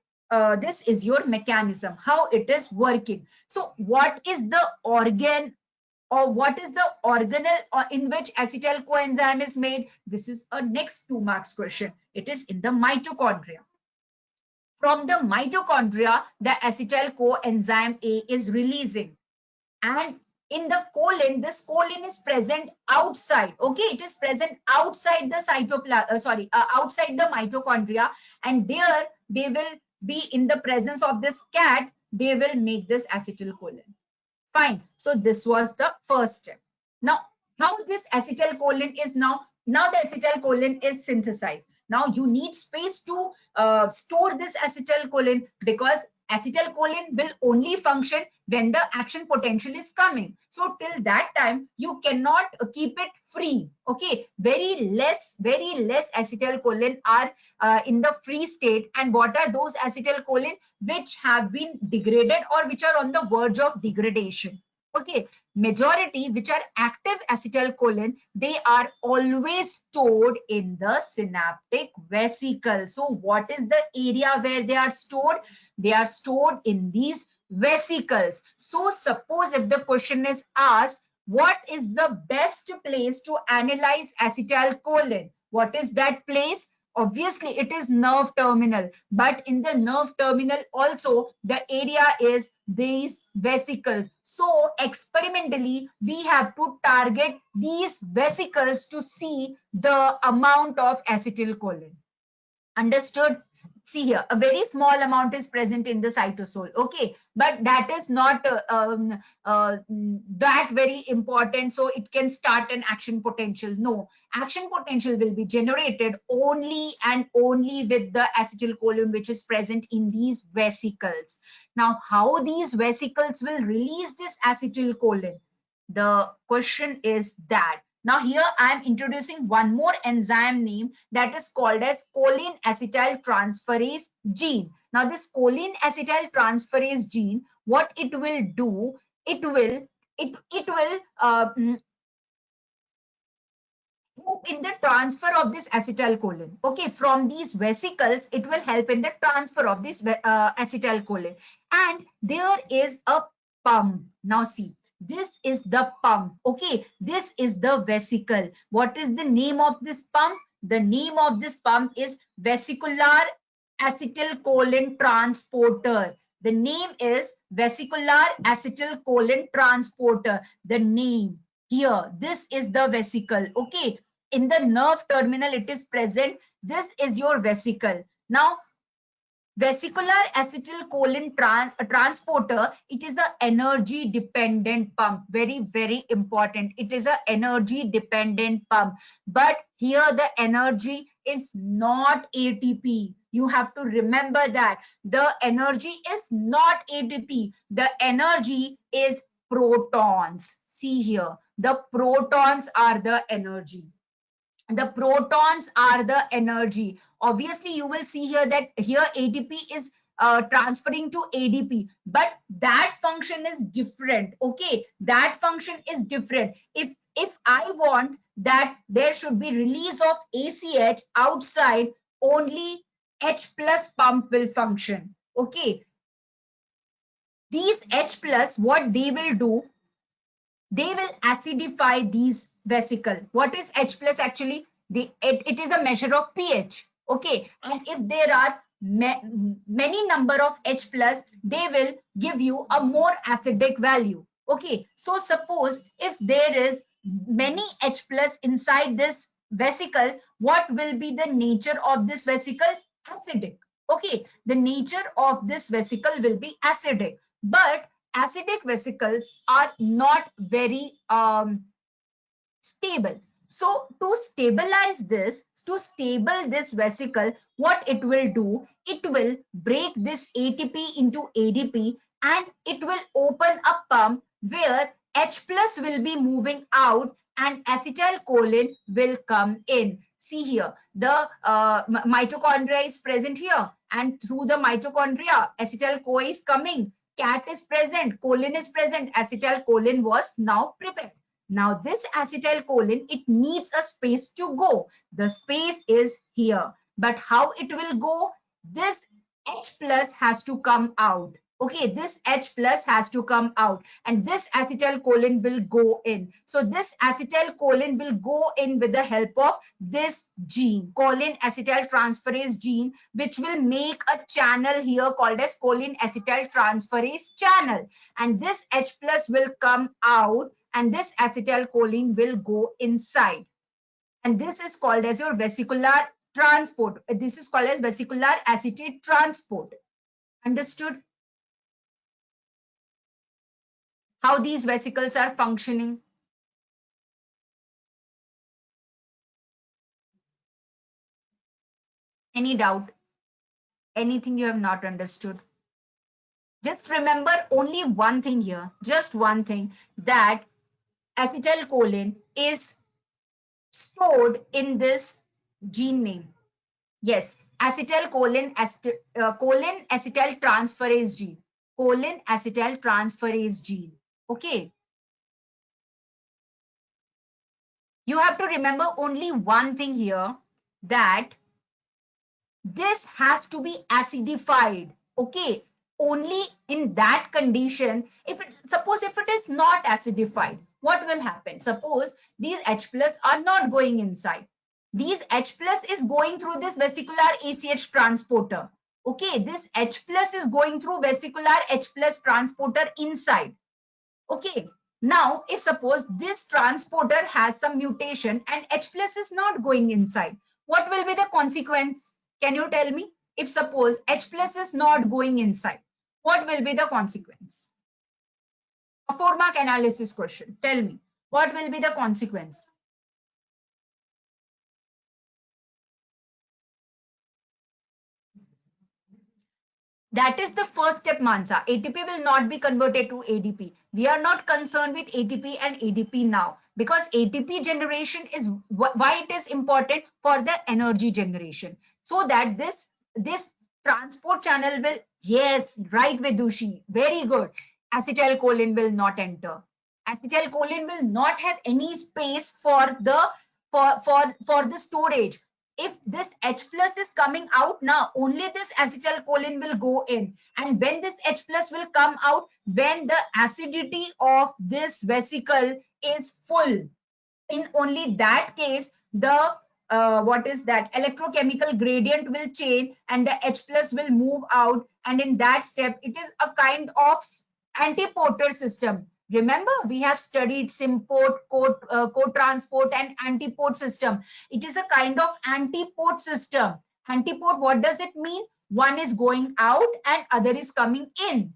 mechanism, how it is working. So what is the organ or what is the organelle or in which acetyl coenzyme is made? This is a next 2 marks question. It is in the mitochondria. From the mitochondria, the acetyl coenzyme A is releasing. And in the colon, this colon is present outside. Okay, it is present outside the cytoplasm, outside the mitochondria, and there they will be in the presence of this cat, they will make this acetylcholine. Fine. So this was the first step. Now, how this acetylcholine is now the acetylcholine is synthesized. Now you need space to store this acetylcholine, because acetylcholine will only function when the action potential is coming. So till that time, you cannot keep it free. Okay, very less acetylcholine are in the free state. And what are those acetylcholine? Which have been degraded or which are on the verge of degradation. Okay, majority which are active acetylcholine, they are always stored in the synaptic vesicle. So what is the area where they are stored? They are stored in these vesicles. So suppose if the question is asked, what is the best place to analyze acetylcholine? What is that place? Obviously it is nerve terminal, but in the nerve terminal also the area is these vesicles. So experimentally we have to target these vesicles to see the amount of acetylcholine. Understood? See here, a very small amount is present in the cytosol. Okay, but that is not that very important. So it can start an action potential. No, action potential will be generated only and only with the acetylcholine which is present in these vesicles. Now, how these vesicles will release this acetylcholine? The question is that. Now here I am introducing one more enzyme name that is called as choline acetyl transferase gene. Now this choline acetyl transferase gene, what it will do, it will help in the transfer of this acetylcholine. Okay, from these vesicles, it will help in the transfer of this acetylcholine. And there is a pump. Now see, this is the pump. Okay, this is the vesicle. What is the name of this pump? The name of this pump is vesicular acetylcholine transporter. The name is vesicular acetylcholine transporter. The name here, this is the vesicle. Okay, in the nerve terminal it is present. This is your vesicle. Now vesicular acetylcholine transporter, it is an energy dependent pump. Very important. It is an energy dependent pump, but here the energy is not ATP. You have to remember that the energy is not ATP. The energy is protons. See here, the protons are the energy. The protons are the energy. Obviously you will see here that here ATP is transferring to ADP, but that function is different. Okay, that function is different. If I want that there should be release of ACH outside, only H plus pump will function. Okay, these H plus, what they will do, they will acidify these vesicle. What is H plus actually? It is a measure of pH. Okay, and if there are many number of H plus, they will give you a more acidic value. Okay, so suppose if there is many H plus inside this vesicle, what will be the nature of this vesicle? Acidic. Okay, the nature of this vesicle will be acidic, but acidic vesicles are not very stable. So to stabilize this, to stable this vesicle, what it will do, it will break this ATP into ADP, and it will open a pump where H plus will be moving out and acetylcholine will come in. See here, the mitochondria is present here, and through the mitochondria, acetyl-CoA is coming. Cat is present, choline is present, acetylcholine was now prepared. Now this acetylcholine, it needs a space to go. The space is here. But how it will go? This H plus has to come out. Okay, this H plus has to come out and this acetylcholine will go in. So this acetylcholine will go in with the help of this gene, choline acetyltransferase gene, which will make a channel here called as choline acetyltransferase channel. And this H plus will come out and this acetylcholine will go inside. And this is called as your vesicular transport. This is called as vesicular acetate transport. Understood? How these vesicles are functioning. Any doubt? Anything you have not understood? Just remember only one thing here, just one thing, that acetylcholine is stored in this gene name. Yes, acetylcholine, choline acetyltransferase gene. Choline acetyltransferase gene. Okay. You have to remember only one thing here, that this has to be acidified. Okay, only in that condition, if it, suppose if it is not acidified, what will happen? Suppose these H plus are not going inside. These H plus is going through this vesicular ACH transporter. Okay, this H plus is going through vesicular H plus transporter inside. Okay, now if suppose this transporter has some mutation and H plus is not going inside, what will be the consequence? Can you tell me? If suppose H plus is not going inside, what will be the consequence? A 4-mark analysis question. Tell me, what will be the consequence? That is the first step, Mansa. ATP will not be converted to ADP. We are not concerned with ATP and ADP now, because ATP generation is why it is important for the energy generation. So that this transport channel will, yes, right, Vidushi, very good. Acetylcholine will not enter. Acetylcholine will not have any space for the storage. If this H plus is coming out now, only this acetylcholine will go in. And when this H plus will come out, when the acidity of this vesicle is full, in only that case, the what is that electrochemical gradient will change and the H plus will move out. And in that step, it is a kind of anti-Porter system. Remember, we have studied symport, co-transport and antiport system. It is a kind of antiport system. Antiport, what does it mean? One is going out and other is coming in.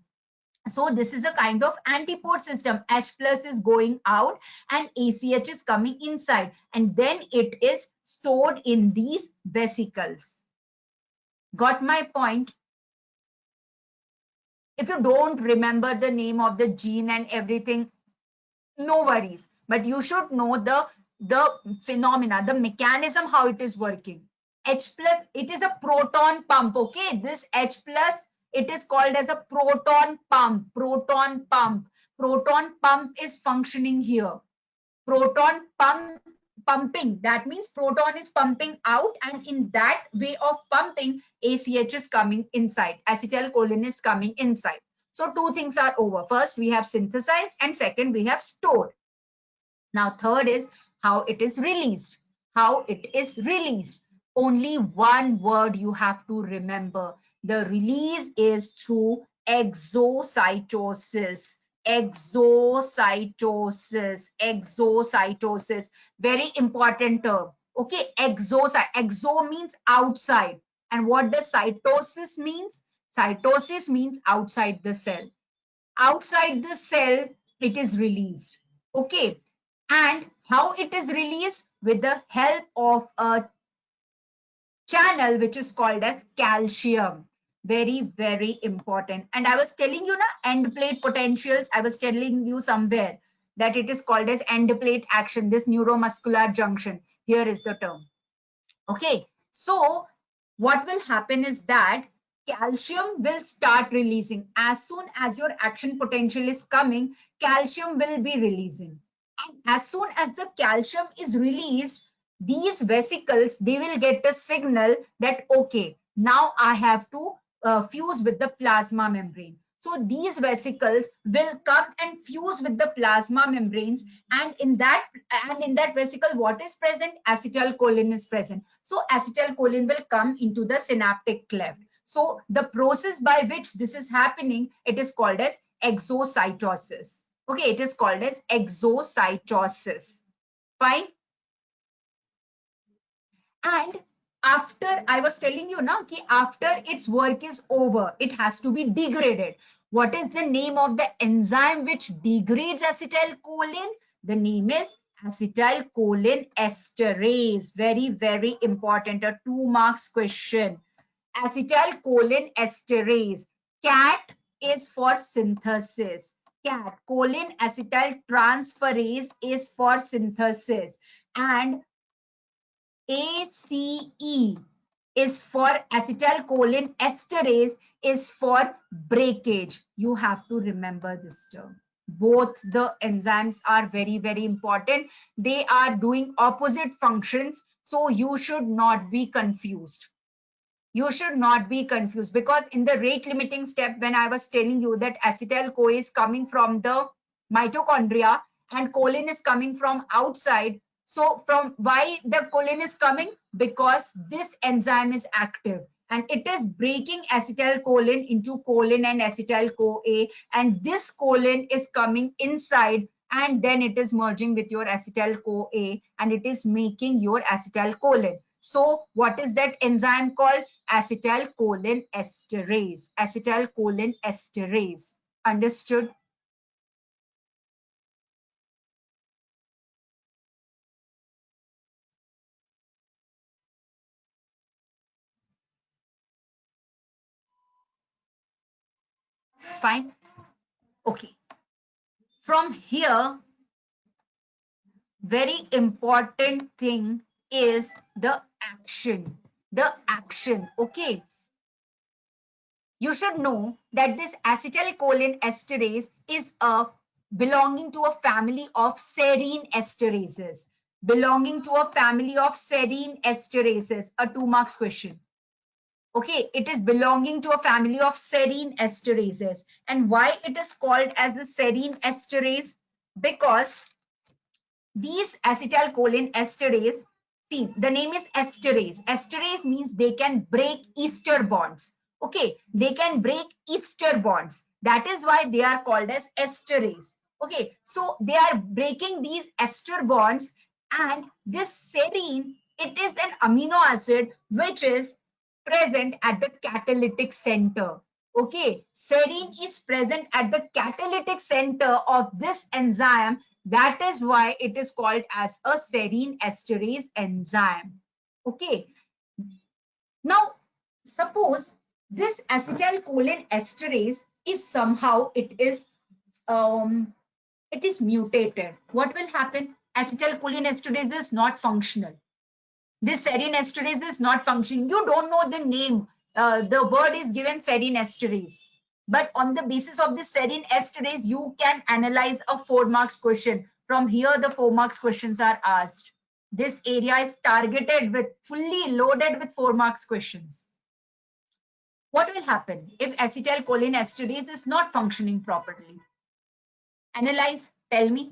So this is a kind of antiport system. H plus is going out and ACH is coming inside, and then it is stored in these vesicles. Got my point? If you don't remember the name of the gene and everything, no worries. But you should know the phenomena, the mechanism, how it is working. H plus, it is a proton pump. Okay, this H plus, it is called as a proton pump. Proton pump. Proton pump is functioning here. Proton pumping. That means proton is pumping out, and in that way of pumping, ACH is coming inside. Acetylcholine is coming inside. So two things are over. First, we have synthesized, and second, we have stored. Now, third is how it is released. How it is released. Only one word you have to remember. The release is through exocytosis. Exocytosis. Exocytosis. Very important term. Okay, exo means outside. And what does cytosis means? Cytosis means outside the cell. Outside the cell, it is released. Okay, and how it is released? With the help of a channel which is called as calcium. Very, very important. And I was telling you, end plate potentials, I was telling you somewhere that it is called as end plate action, this neuromuscular junction. Here is the term. Okay, so what will happen is that calcium will start releasing. As soon as your action potential is coming, calcium will be releasing. And as soon as the calcium is released, these vesicles, they will get a signal that, okay, now I have to fuse with the plasma membrane. So these vesicles will come and fuse with the plasma membranes, and in that vesicle, what is present? Acetylcholine is present. So acetylcholine will come into the synaptic cleft. So the process by which this is happening, it is called as exocytosis. Okay, it is called as exocytosis. Fine. And after, I was telling you now, ki after its work is over, it has to be degraded. What is the name of the enzyme which degrades acetylcholine? The name is acetylcholine esterase. Very, very important. A 2 marks question. Acetylcholine esterase. CAT is for synthesis. CAT, choline acetyl transferase, is for synthesis. And ACE is for acetylcholine esterase, is for breakage. You have to remember this term. Both the enzymes are very, very important. They are doing opposite functions, so you should not be confused. You should not be confused, because in the rate limiting step, when I was telling you that acetyl-CoA is coming from the mitochondria and choline is coming from outside. So from why the choline is coming? Because this enzyme is active and it is breaking acetylcholine into choline and acetyl-CoA, and this choline is coming inside and then it is merging with your acetyl-CoA and it is making your acetylcholine. So what is that enzyme called? Acetylcholine esterase. Acetylcholine esterase. Understood? Fine. Okay. From here, very important thing is the action. The action. Okay. You should know that this acetylcholine esterase is belonging to a family of serine esterases. Belonging to a family of serine esterases. A 2 marks question. Okay, it is belonging to a family of serine esterases. And why it is called as the serine esterase? Because these acetylcholine esterase, see, the name is esterase. Esterase means they can break ester bonds. Okay, they can break ester bonds. That is why they are called as esterase. Okay, so they are breaking these ester bonds, and this serine, it is an amino acid which is present at the catalytic center. Okay, serine is present at the catalytic center of this enzyme. That is why it is called as a serine esterase enzyme. Okay. Now, suppose this acetylcholine esterase is somehow it is mutated. What will happen? Acetylcholine esterase is not functional. This serine esterase is not functioning. You don't know the name. The word is given serine esterase. But on the basis of this serine esterase, you can analyze a 4 marks question. From here, the 4 marks questions are asked. This area is targeted with, fully loaded with 4 marks questions. What will happen if acetylcholine esterase is not functioning properly? Analyze, tell me.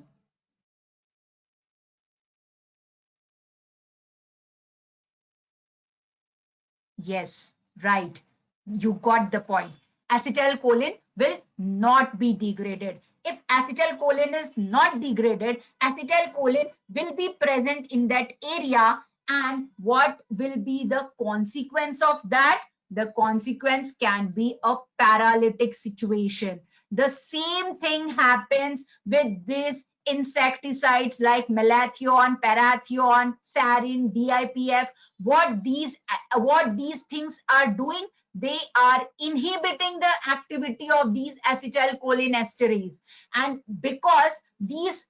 Yes, right. You got the point. Acetylcholine will not be degraded. If acetylcholine is not degraded, acetylcholine will be present in that area. And what will be the consequence of that? The consequence can be a paralytic situation. The same thing happens with this insecticides like malathion, parathion, sarin, DIPF. What these things are doing, they are inhibiting the activity of these acetylcholine esterase. And because these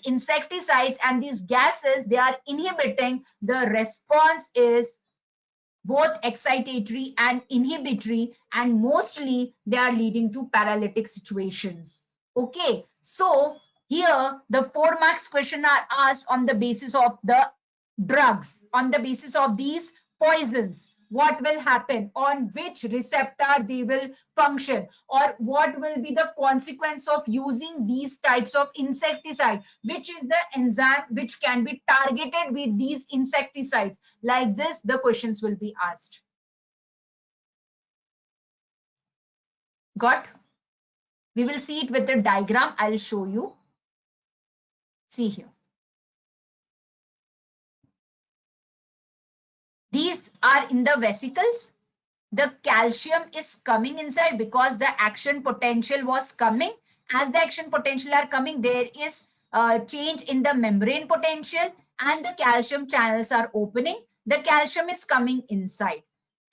insecticides and these gases, they are inhibiting, the response is both excitatory and inhibitory, and mostly they are leading to paralytic situations. Okay, so here the 4 marks question are asked on the basis of the drugs, on the basis of these poisons. what will happen, on which receptor they will function, or what will be the consequence of using these types of insecticide, which is the enzyme which can be targeted with these insecticides. Like this, the questions will be asked. Got? We will see it with the diagram. I'll show you. See here. These are in the vesicles. The calcium is coming inside because the action potential was coming. As the action potential are coming, there is a change in the membrane potential and the calcium channels are opening. The calcium is coming inside.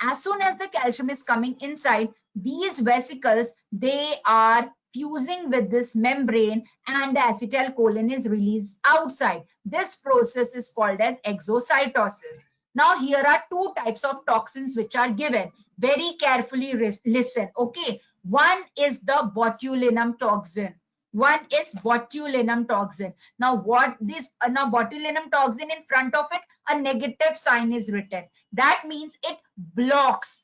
As soon as the calcium is coming inside, these vesicles, they are fusing with this membrane and the acetylcholine is released outside. This process is called as exocytosis. Now here are two types of toxins which are given. Very carefully listen. Okay, one is the botulinum toxin. One is botulinum toxin. Now what this now botulinum toxin, in front of it a negative sign is written. That means it blocks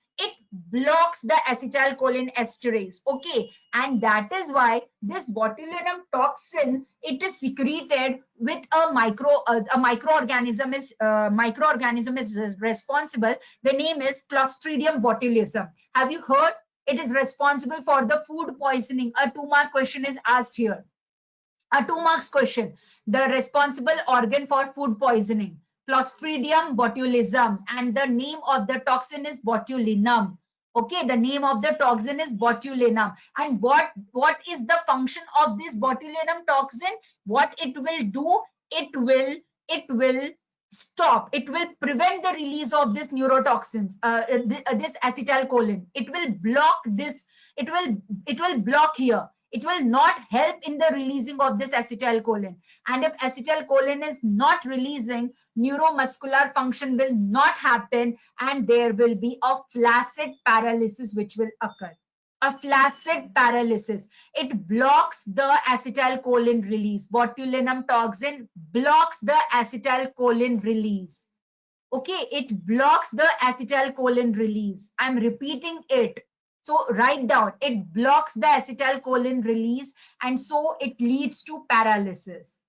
the acetylcholine esterase. Okay, and that is why this botulinum toxin, it is secreted with a microorganism is responsible. The name is Clostridium botulism. Have you heard? It is responsible for the food poisoning. A 2-mark question is asked here. A 2 marks question. The responsible organ for food poisoning, Clostridium botulism, and the name of the toxin is botulinum. Okay, the name of the toxin is botulinum. And what is the function of this botulinum toxin? What it will do? It will stop. It will prevent the release of this neurotoxins, this acetylcholine. It will block this. It will block here. It will not help in the releasing of this acetylcholine. And if acetylcholine is not releasing, neuromuscular function will not happen and there will be a flaccid paralysis which will occur. A flaccid paralysis. It blocks the acetylcholine release. Botulinum toxin blocks the acetylcholine release. Okay, it blocks the acetylcholine release. I'm repeating it. So write down, it blocks the acetylcholine release and so it leads to paralysis.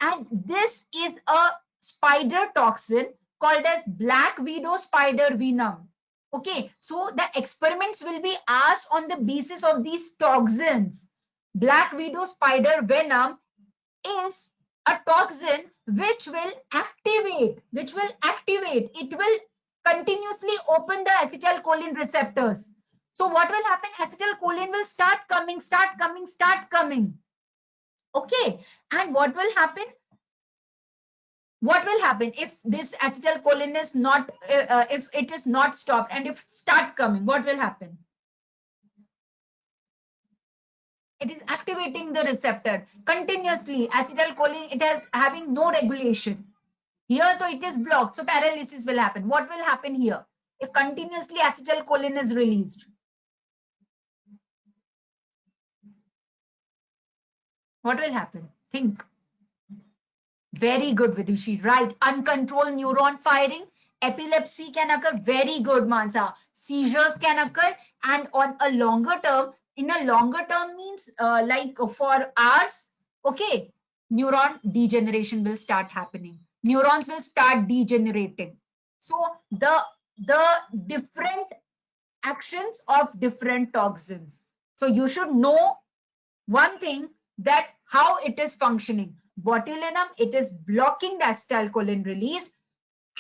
And this is a spider toxin called as black widow spider venom. Okay, so the experiments will be asked on the basis of these toxins. Black widow spider venom is a toxin which will activate, it will continuously open the acetylcholine receptors. So what will happen? Acetylcholine will start coming. Okay, and what will happen? What will happen if this acetylcholine is not, if it is not stopped and if start coming, what will happen? It is activating the receptor continuously. Acetylcholine, it is having no regulation. Here though it is blocked, so paralysis will happen. What will happen here if continuously acetylcholine is released? What will happen? Think. Very good, Vidushi. Right. Uncontrolled neuron firing. Epilepsy can occur. Very good, Mansa. Seizures can occur. And on a longer term, in a longer term means like for hours, okay, neuron degeneration will start happening. Neurons will start degenerating. So the different actions of different toxins. So you should know one thing, that how it is functioning. Botulinum, it is blocking the acetylcholine release,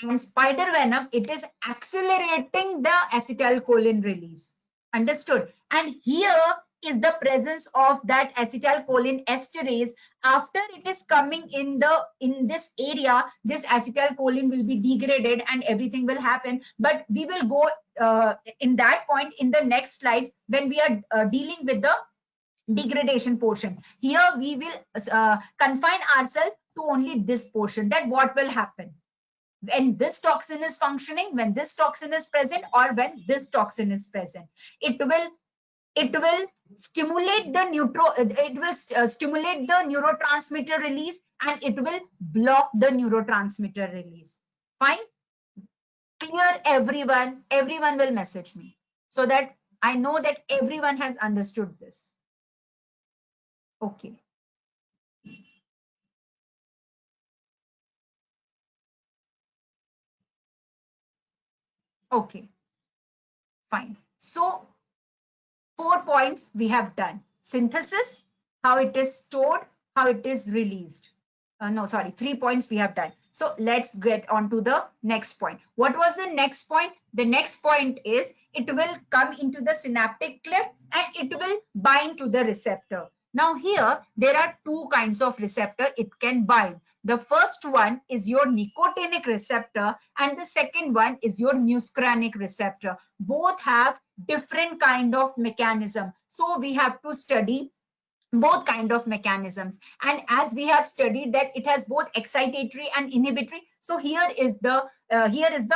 and spider venom, it is accelerating the acetylcholine release. Understood? And here is the presence of that acetylcholine esterase. After it is coming in this area, this acetylcholine will be degraded and everything will happen. But we will go in that point in the next slides when we are dealing with the degradation portion. Here we will confine ourselves to only this portion, that what will happen when this toxin is functioning, when this toxin is present, or when this toxin is present. It will stimulate the stimulate the neurotransmitter release and it will block the neurotransmitter release. Fine. clear everyone? Everyone will message me so that I know that everyone has understood this. Okay. Okay, fine. So 4 points we have done. Synthesis, how it is stored, how it is released. No, sorry, 3 points we have done. So let's get on to the next point. What was the next point? The next point is it will come into the synaptic cleft and it will bind to the receptor. Now here, there are two kinds of receptor it can bind. The first one is your nicotinic receptor and the second one is your muscarinic receptor. Both have different kind of mechanism. So we have to study both kind of mechanisms, and as we have studied that it has both excitatory and inhibitory, so here is the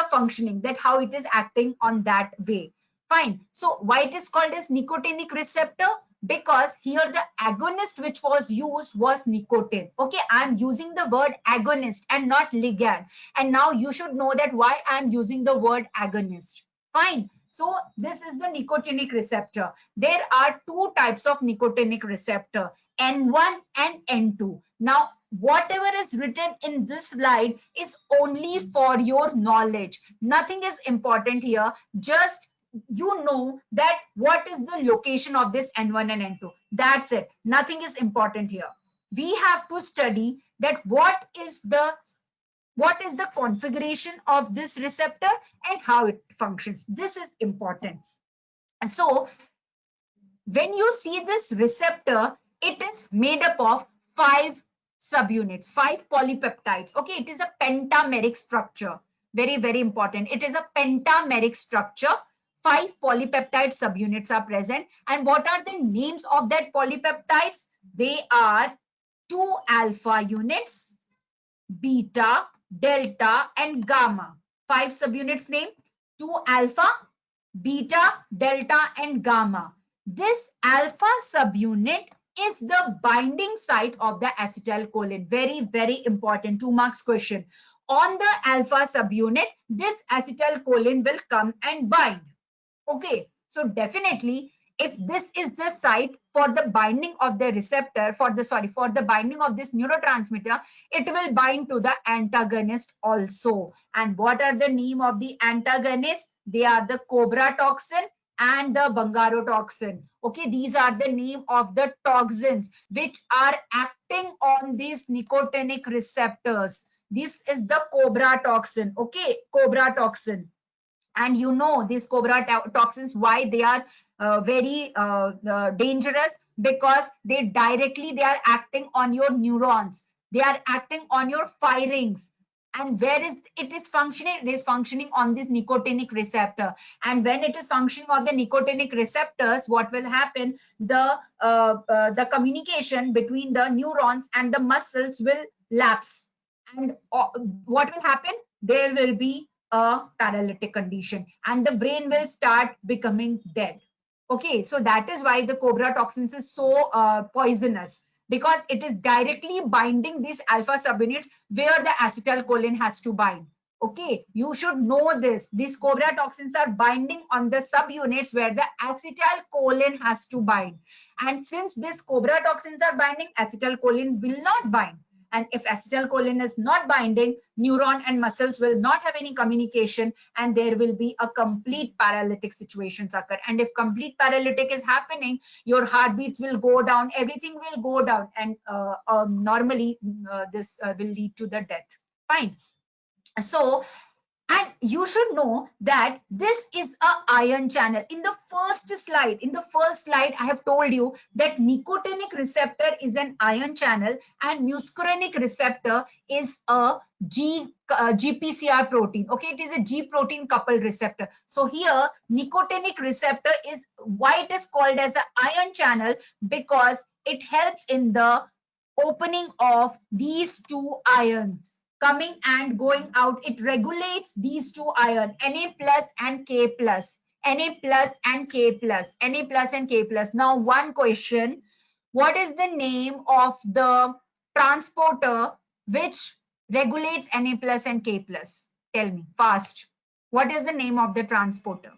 functioning, that how it is acting on that way. Fine. So why it is called as nicotinic receptor? Because here the agonist which was used was nicotine. Okay, I'm using the word agonist and not ligand, and now you should know that why I'm using the word agonist. Fine. So this is the nicotinic receptor. There are two types of nicotinic receptor, N1 and N2. Now, whatever is written in this slide is only for your knowledge. Nothing is important here. Just you know that what is the location of this N1 and N2. That's it. Nothing is important here. We have to study that what is the configuration of this receptor and how it functions. This is important. So when you see this receptor, it is made up of 5 subunits, 5 polypeptides. Okay, it is a pentameric structure. Very, very important. It is a pentameric structure. 5 polypeptide subunits are present. And what are the names of that polypeptides? They are 2 alpha units, beta, delta, and gamma. 5 subunits name: 2 alpha, beta, delta, and gamma. This alpha subunit is the binding site of the acetylcholine. Very, very important. 2 marks question. On the alpha subunit, this acetylcholine will come and bind. Okay, so definitely if this is the site for the binding of the receptor, for the binding of this neurotransmitter, it will bind to the antagonist also. And what are the name of the antagonist? They are the cobra toxin and the bungarotoxin. Okay, these are the name of the toxins which are acting on these nicotinic receptors. This is the cobra toxin. Okay, cobra toxin. And you know these cobra toxins, why they are very dangerous? Because they are acting on your neurons, they are acting on your firings. And where is it is functioning? It is functioning on this nicotinic receptor. And when it is functioning on the nicotinic receptors, what will happen? The communication between the neurons and the muscles will lapse. And what will happen? There will be a paralytic condition and the brain will start becoming dead. Okay, so that is why the cobra toxins is so poisonous, because it is directly binding these alpha subunits where the acetylcholine has to bind. Okay, you should know this. These cobra toxins are binding on the subunits where the acetylcholine has to bind. And since these cobra toxins are binding, acetylcholine will not bind. And if acetylcholine is not binding, neuron and muscles will not have any communication, and there will be a complete paralytic situations occur. And if complete paralytic is happening, your heartbeats will go down, everything will go down, and normally this will lead to the death. Fine. So, and you should know that this is a ion channel. In the first slide, I have told you that nicotinic receptor is an ion channel and muscarinic receptor is a GPCR protein. Okay, it is a G protein coupled receptor. So here, nicotinic receptor is why it is called as the ion channel, because it helps in the opening of these two ions coming and going out. It regulates these two ions, Na plus and K plus, Na plus and K plus, Na plus and K plus. Now one question: what is the name of the transporter which regulates Na plus and K plus? Tell me fast. What is the name of the transporter?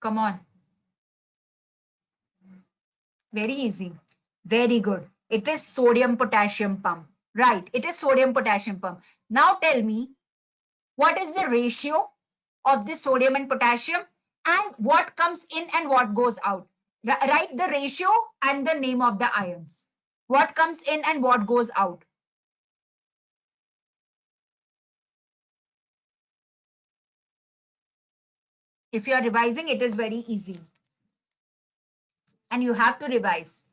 Come on. Very easy. Very good. It is sodium potassium pump. Right. It is sodium potassium pump. Now tell me, what is the ratio of the sodium and potassium and what comes in and what goes out? Write the ratio and the name of the ions. What comes in and what goes out? If you are revising, it is very easy. And you have to revise.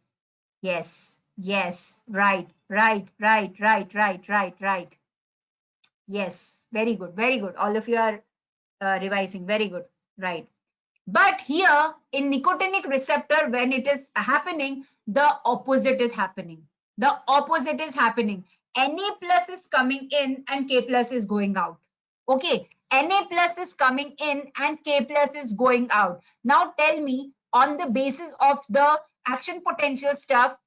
Yes, yes, right, right, right, right, right, right, right. Yes, very good, very good. All of you are revising, very good, right. But here in nicotinic receptor, when it is happening, the opposite is happening. The opposite is happening. Na plus is coming in and K plus is going out. Okay, Na plus is coming in and K plus is going out. Now tell me, on the basis of the action potential stuff,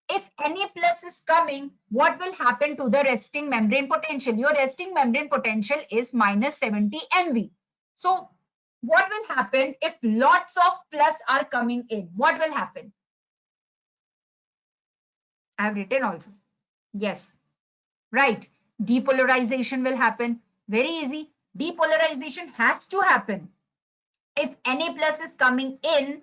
if Na plus is coming, what will happen to the resting membrane potential? Your resting membrane potential is minus 70 MV. So what will happen if lots of plus are coming in? What will happen? I have written also. Yes, right. Depolarization will happen. Very easy. Depolarization has to happen. If Na plus is coming in,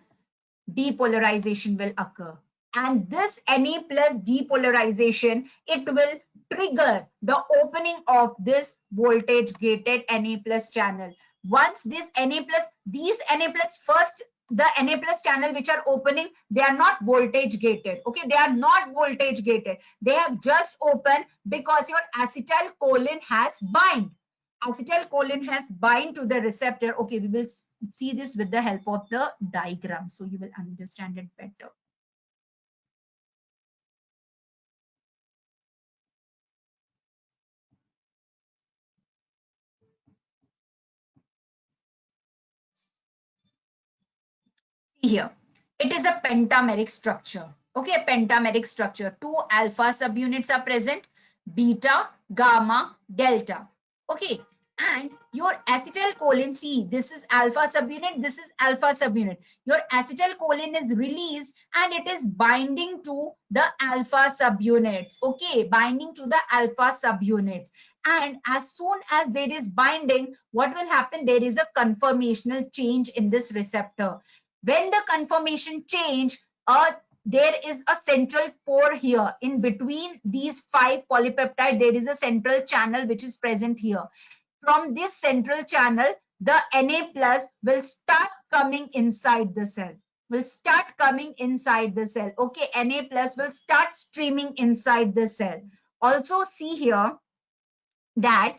depolarization will occur. And this Na plus depolarization, it will trigger the opening of this voltage gated Na plus channel. Once this Na plus, these Na plus first, the Na plus channel which are opening, they are not voltage gated. Okay, they are not voltage gated. They have just opened because your acetylcholine has bind. Acetylcholine has bind to the receptor. Okay, we will see this with the help of the diagram, so you will understand it better. See here, it is a pentameric structure. Okay, a pentameric structure. Two alpha subunits are present, beta, gamma, delta. Okay, and your acetylcholine, see, this is alpha subunit, this is alpha subunit. Your acetylcholine is released and it is binding to the alpha subunits. Okay, binding to the alpha subunits. And as soon as there is binding, what will happen? There is a conformational change in this receptor. When the conformation change, there is a central pore here. In between these 5 polypeptide, there is a central channel which is present here. From this central channel, the Na plus will start coming inside the cell. Will start coming inside the cell. Okay, Na plus will start streaming inside the cell. Also see here that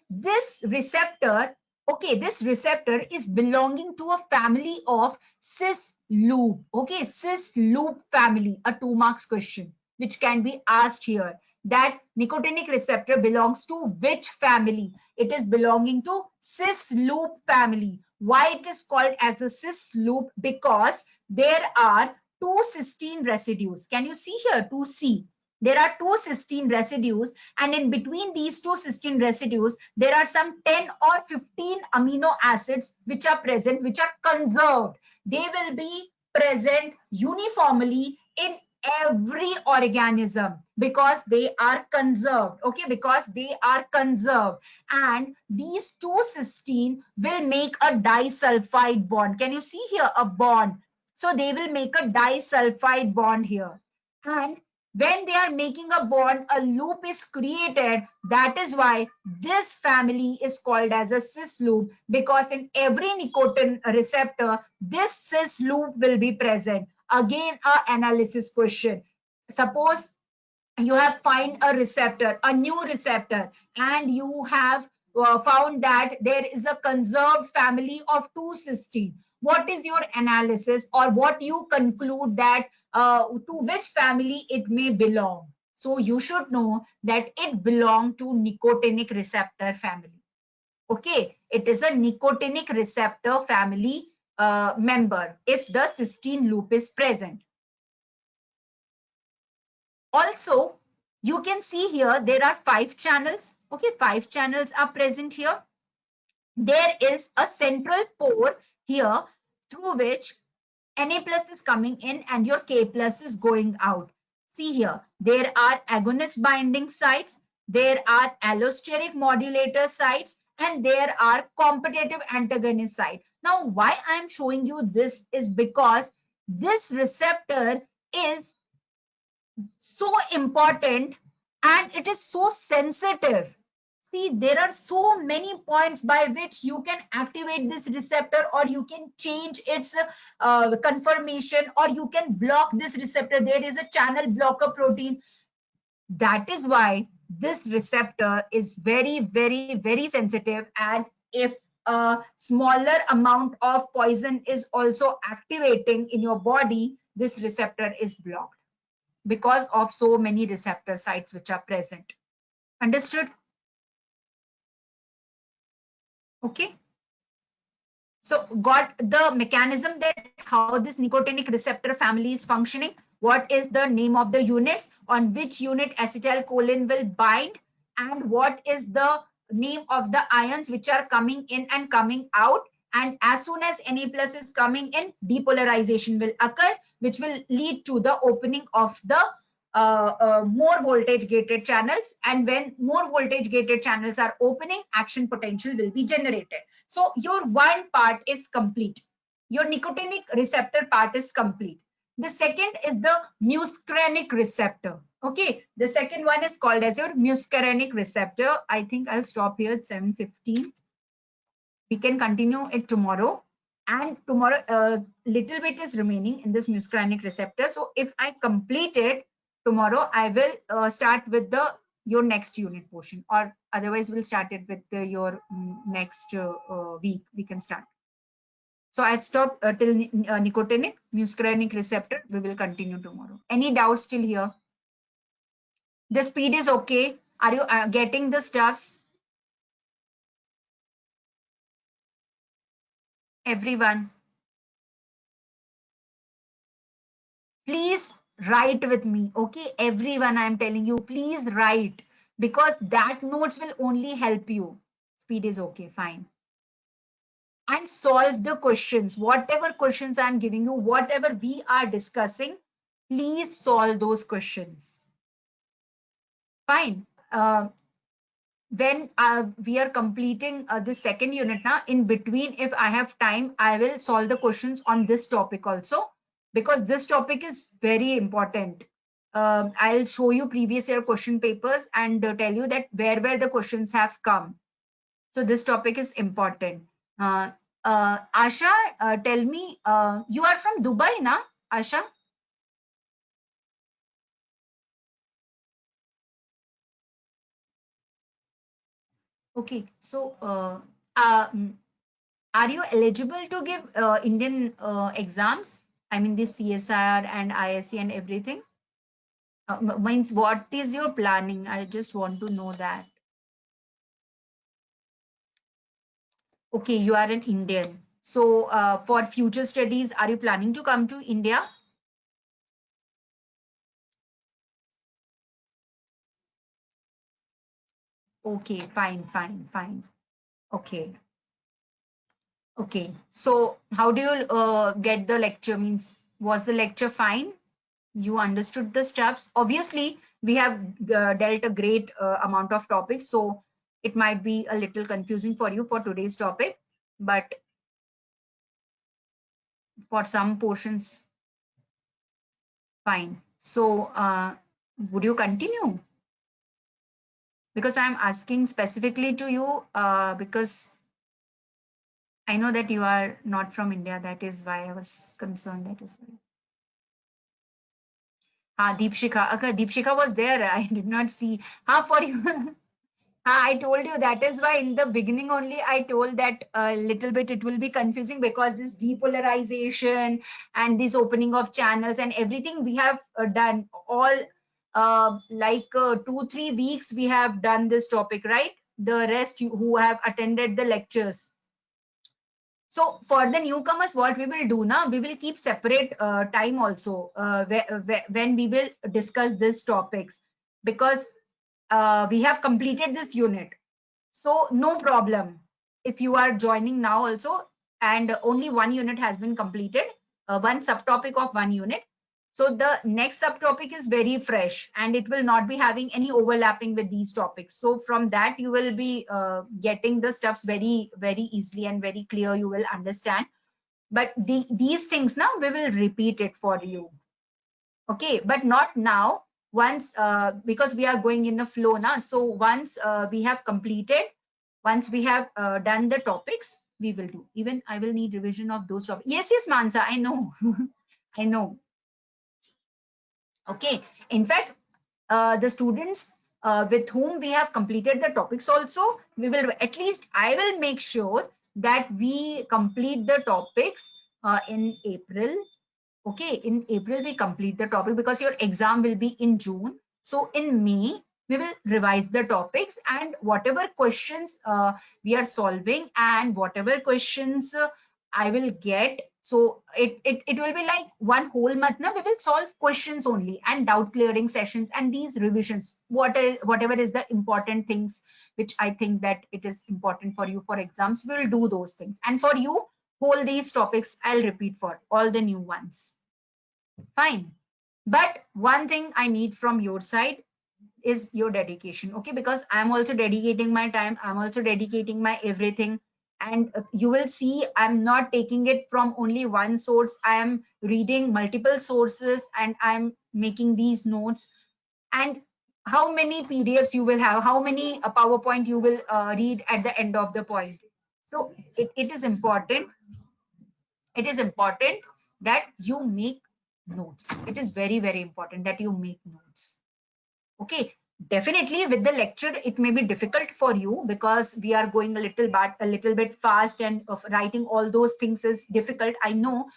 this receptor, okay, this receptor is belonging to a family of cis loop. Okay, cis loop family, a 2 marks question which can be asked here, that nicotinic receptor belongs to which family? It is belonging to cis loop family. Why it is called as a cis loop? Because there are 2 cysteine residues. Can you see here? 2C. There are 2 cysteine residues, and in between these 2 cysteine residues, there are some 10 or 15 amino acids which are present, which are conserved. They will be present uniformly in every organism because they are conserved. Okay, because they are conserved. And these 2 cysteine will make a disulfide bond. Can you see here a bond? So they will make a disulfide bond here. And when they are making a bond, a loop is created. That is why this family is called as a cis loop, because in every nicotine receptor, this cis loop will be present. Again, a analysis question. Suppose you have find a receptor, a new receptor, and you have found that there is a conserved family of 2 cysteine. What is your analysis, or what you conclude that to which family it may belong? So you should know that it belongs to nicotinic receptor family. Okay, it is a nicotinic receptor family member if the cysteine loop is present. Also, you can see here there are 5 channels. Okay, 5 channels are present here. There is a central pore here through which Na plus is coming in and your K plus is going out. See here, there are agonist binding sites, there are allosteric modulator sites, and there are competitive antagonist site. Now, why I am showing you this is because this receptor is so important and it is so sensitive. See, there are so many points by which you can activate this receptor, or you can change its conformation, or you can block this receptor. There is a channel blocker protein. That is why this receptor is very, very, very sensitive. And if a smaller amount of poison is also activating in your body, this receptor is blocked because of so many receptor sites which are present. Understood? Okay. So got the mechanism that how this nicotinic receptor family is functioning. What is the name of the units, on which unit acetylcholine will bind, and what is the name of the ions which are coming in and coming out. And as soon as Na plus is coming in, depolarization will occur, which will lead to the opening of the more voltage gated channels. And when more voltage gated channels are opening, action potential will be generated. So your one part is complete. Your nicotinic receptor part is complete. The second is the muscarinic receptor. Okay, the second one is called as your muscarinic receptor. I think I'll stop here at 7:15. We can continue it tomorrow. And tomorrow, a little bit is remaining in this muscarinic receptor. So if I complete it tomorrow, I will start with the your next unit portion, or otherwise we'll start it with your next week. We can start. So I've stopped till nicotinic muscarinic receptor. We will continue tomorrow. Any doubts still here? The speed is okay. Are you getting the stuffs? Everyone, please write with me. Okay, everyone, I'm telling you, please write, because that notes will only help you. Speed is okay, fine. And solve the questions. Whatever questions I'm giving you, whatever we are discussing, please solve those questions. Fine. When we are completing the second unit now, in between, if I have time, I will solve the questions on this topic also, because this topic is very important. I'll show you previous year question papers and tell you that where the questions have come. So this topic is important. Asha, tell me, you are from Dubai, na, Asha? Okay, so are you eligible to give Indian exams? I mean, this CSIR and ISC and everything. Means what is your planning? I just want to know that. Okay, you are an Indian. So for future studies, are you planning to come to India? Okay, fine, fine, fine. Okay. Okay. So how do you get the lecture? Means was the lecture fine? You understood the steps? Obviously, we have dealt a great amount of topics, so it might be a little confusing for you for today's topic, but for some portions, fine. So would you continue? Because I'm asking specifically to you because I know that you are not from India. That is why I was concerned. That is why. Deepshika. Okay, Deepshika was there. I did not see. For you. I told you that is why in the beginning only I told that a little bit it will be confusing, because this depolarization and this opening of channels and everything we have done all like 2-3 weeks we have done this topic, right? The rest who have attended the lectures. So for the newcomers, what we will do now, we will keep separate time also when we will discuss these topics, because we have completed this unit. So no problem if you are joining now also, and only one unit has been completed, one subtopic of one unit. So the next subtopic is very fresh and it will not be having any overlapping with these topics. So from that you will be getting the stuffs very, very easily and very clear, you will understand. But these things now we will repeat it for you. Okay, but not now. Once, because we are going in the flow now. So once we have completed, once we have done the topics, we will do. Even I will need revision of those topics. Yes, yes, Mansa, I know. I know. Okay, in fact, the students with whom we have completed the topics also, we will, at least I will make sure that we complete the topics in April. Okay, in April we complete the topic, because your exam will be in June. So in May we will revise the topics, and whatever questions we are solving and whatever questions I will get, so it will be like one whole month now we will solve questions only, and doubt clearing sessions and these revisions, whatever is the important things which I think that it is important for you for exams, we will do those things. And for you, whole these topics I'll repeat for all the new ones. Fine. But one thing I need from your side is your dedication. Okay, because I'm also dedicating my time, I'm also dedicating my everything. And you will see I'm not taking it from only one source, I am reading multiple sources and I'm making these notes. And how many PDFs you will have, how many PowerPoint you will read at the end of the point. So it is important, it is important that you make notes. It is very, very important that you make notes. Okay, definitely with the lecture it may be difficult for you, because we are going a little bit fast, and of writing all those things is difficult, I know.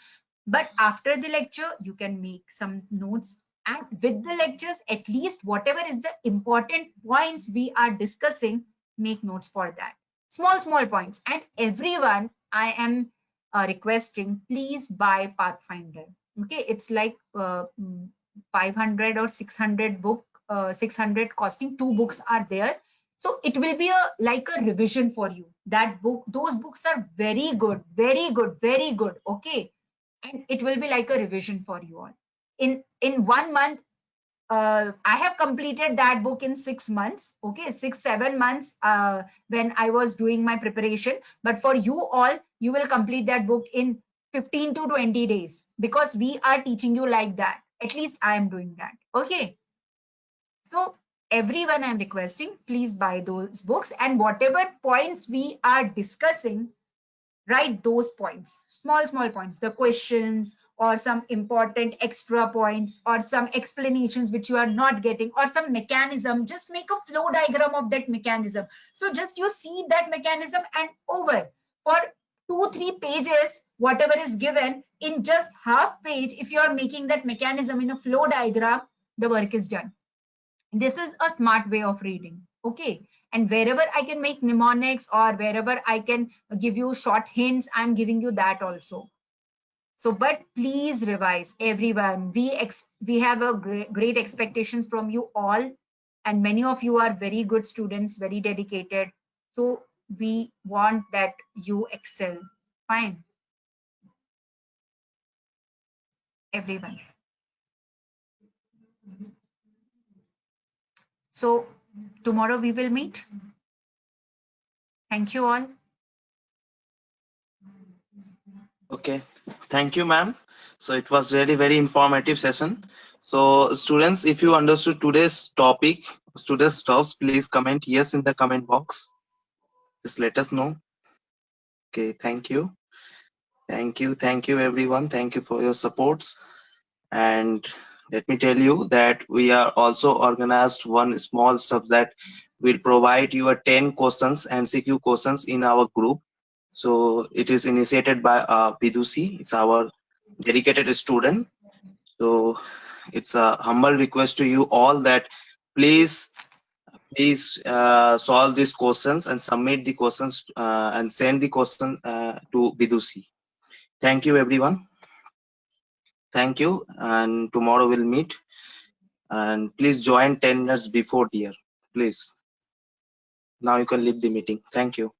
But after the lecture you can make some notes, and with the lectures, at least whatever is the important points we are discussing, make notes for that. Small points. And everyone, I am requesting, please buy Pathfinder. Okay, it's like 500 or 600 book, 600 costing, 2 books are there. So it will be a like a revision for you. That book, those books are very good, very good, very good. Okay, and it will be like a revision for you all. In 1 month, I have completed that book in 6 months. Okay, 6-7 months when I was doing my preparation. But for you all, you will complete that book in 15 to 20 days, because we are teaching you like that. At least I am doing that. Okay. So everyone, I'm requesting, please buy those books, and whatever points we are discussing, write those points, small points, the questions or some important extra points or some explanations which you are not getting, or some mechanism. Just make a flow diagram of that mechanism. So just you see that mechanism, and over for 2-3 pages, whatever is given, in just half page, if you are making that mechanism in a flow diagram, the work is done. This is a smart way of reading. Okay, and wherever I can make mnemonics, or wherever I can give you short hints, I'm giving you that also. So but please revise, everyone. We have a great expectations from you all, and many of you are very good students, very dedicated. So we want that you excel. Fine, everyone. So tomorrow we will meet. Thank you all. Okay, thank you, ma'am. So it was really very informative session. So students, if you understood today's topic, today's stuffs, please comment yes in the comment box. Just let us know. Okay, thank you. Thank you everyone. Thank you for your supports. And let me tell you that we are also organized one small stuff that will provide you a 10 questions, MCQ questions in our group. So it is initiated by Bidusi. It's our dedicated student. So it's a humble request to you all that please please solve these questions and submit the questions and send the question to Vidushi. Thank you, everyone. Thank you, and tomorrow we'll meet. And please join 10 minutes before, dear. Please. Now you can leave the meeting. Thank you.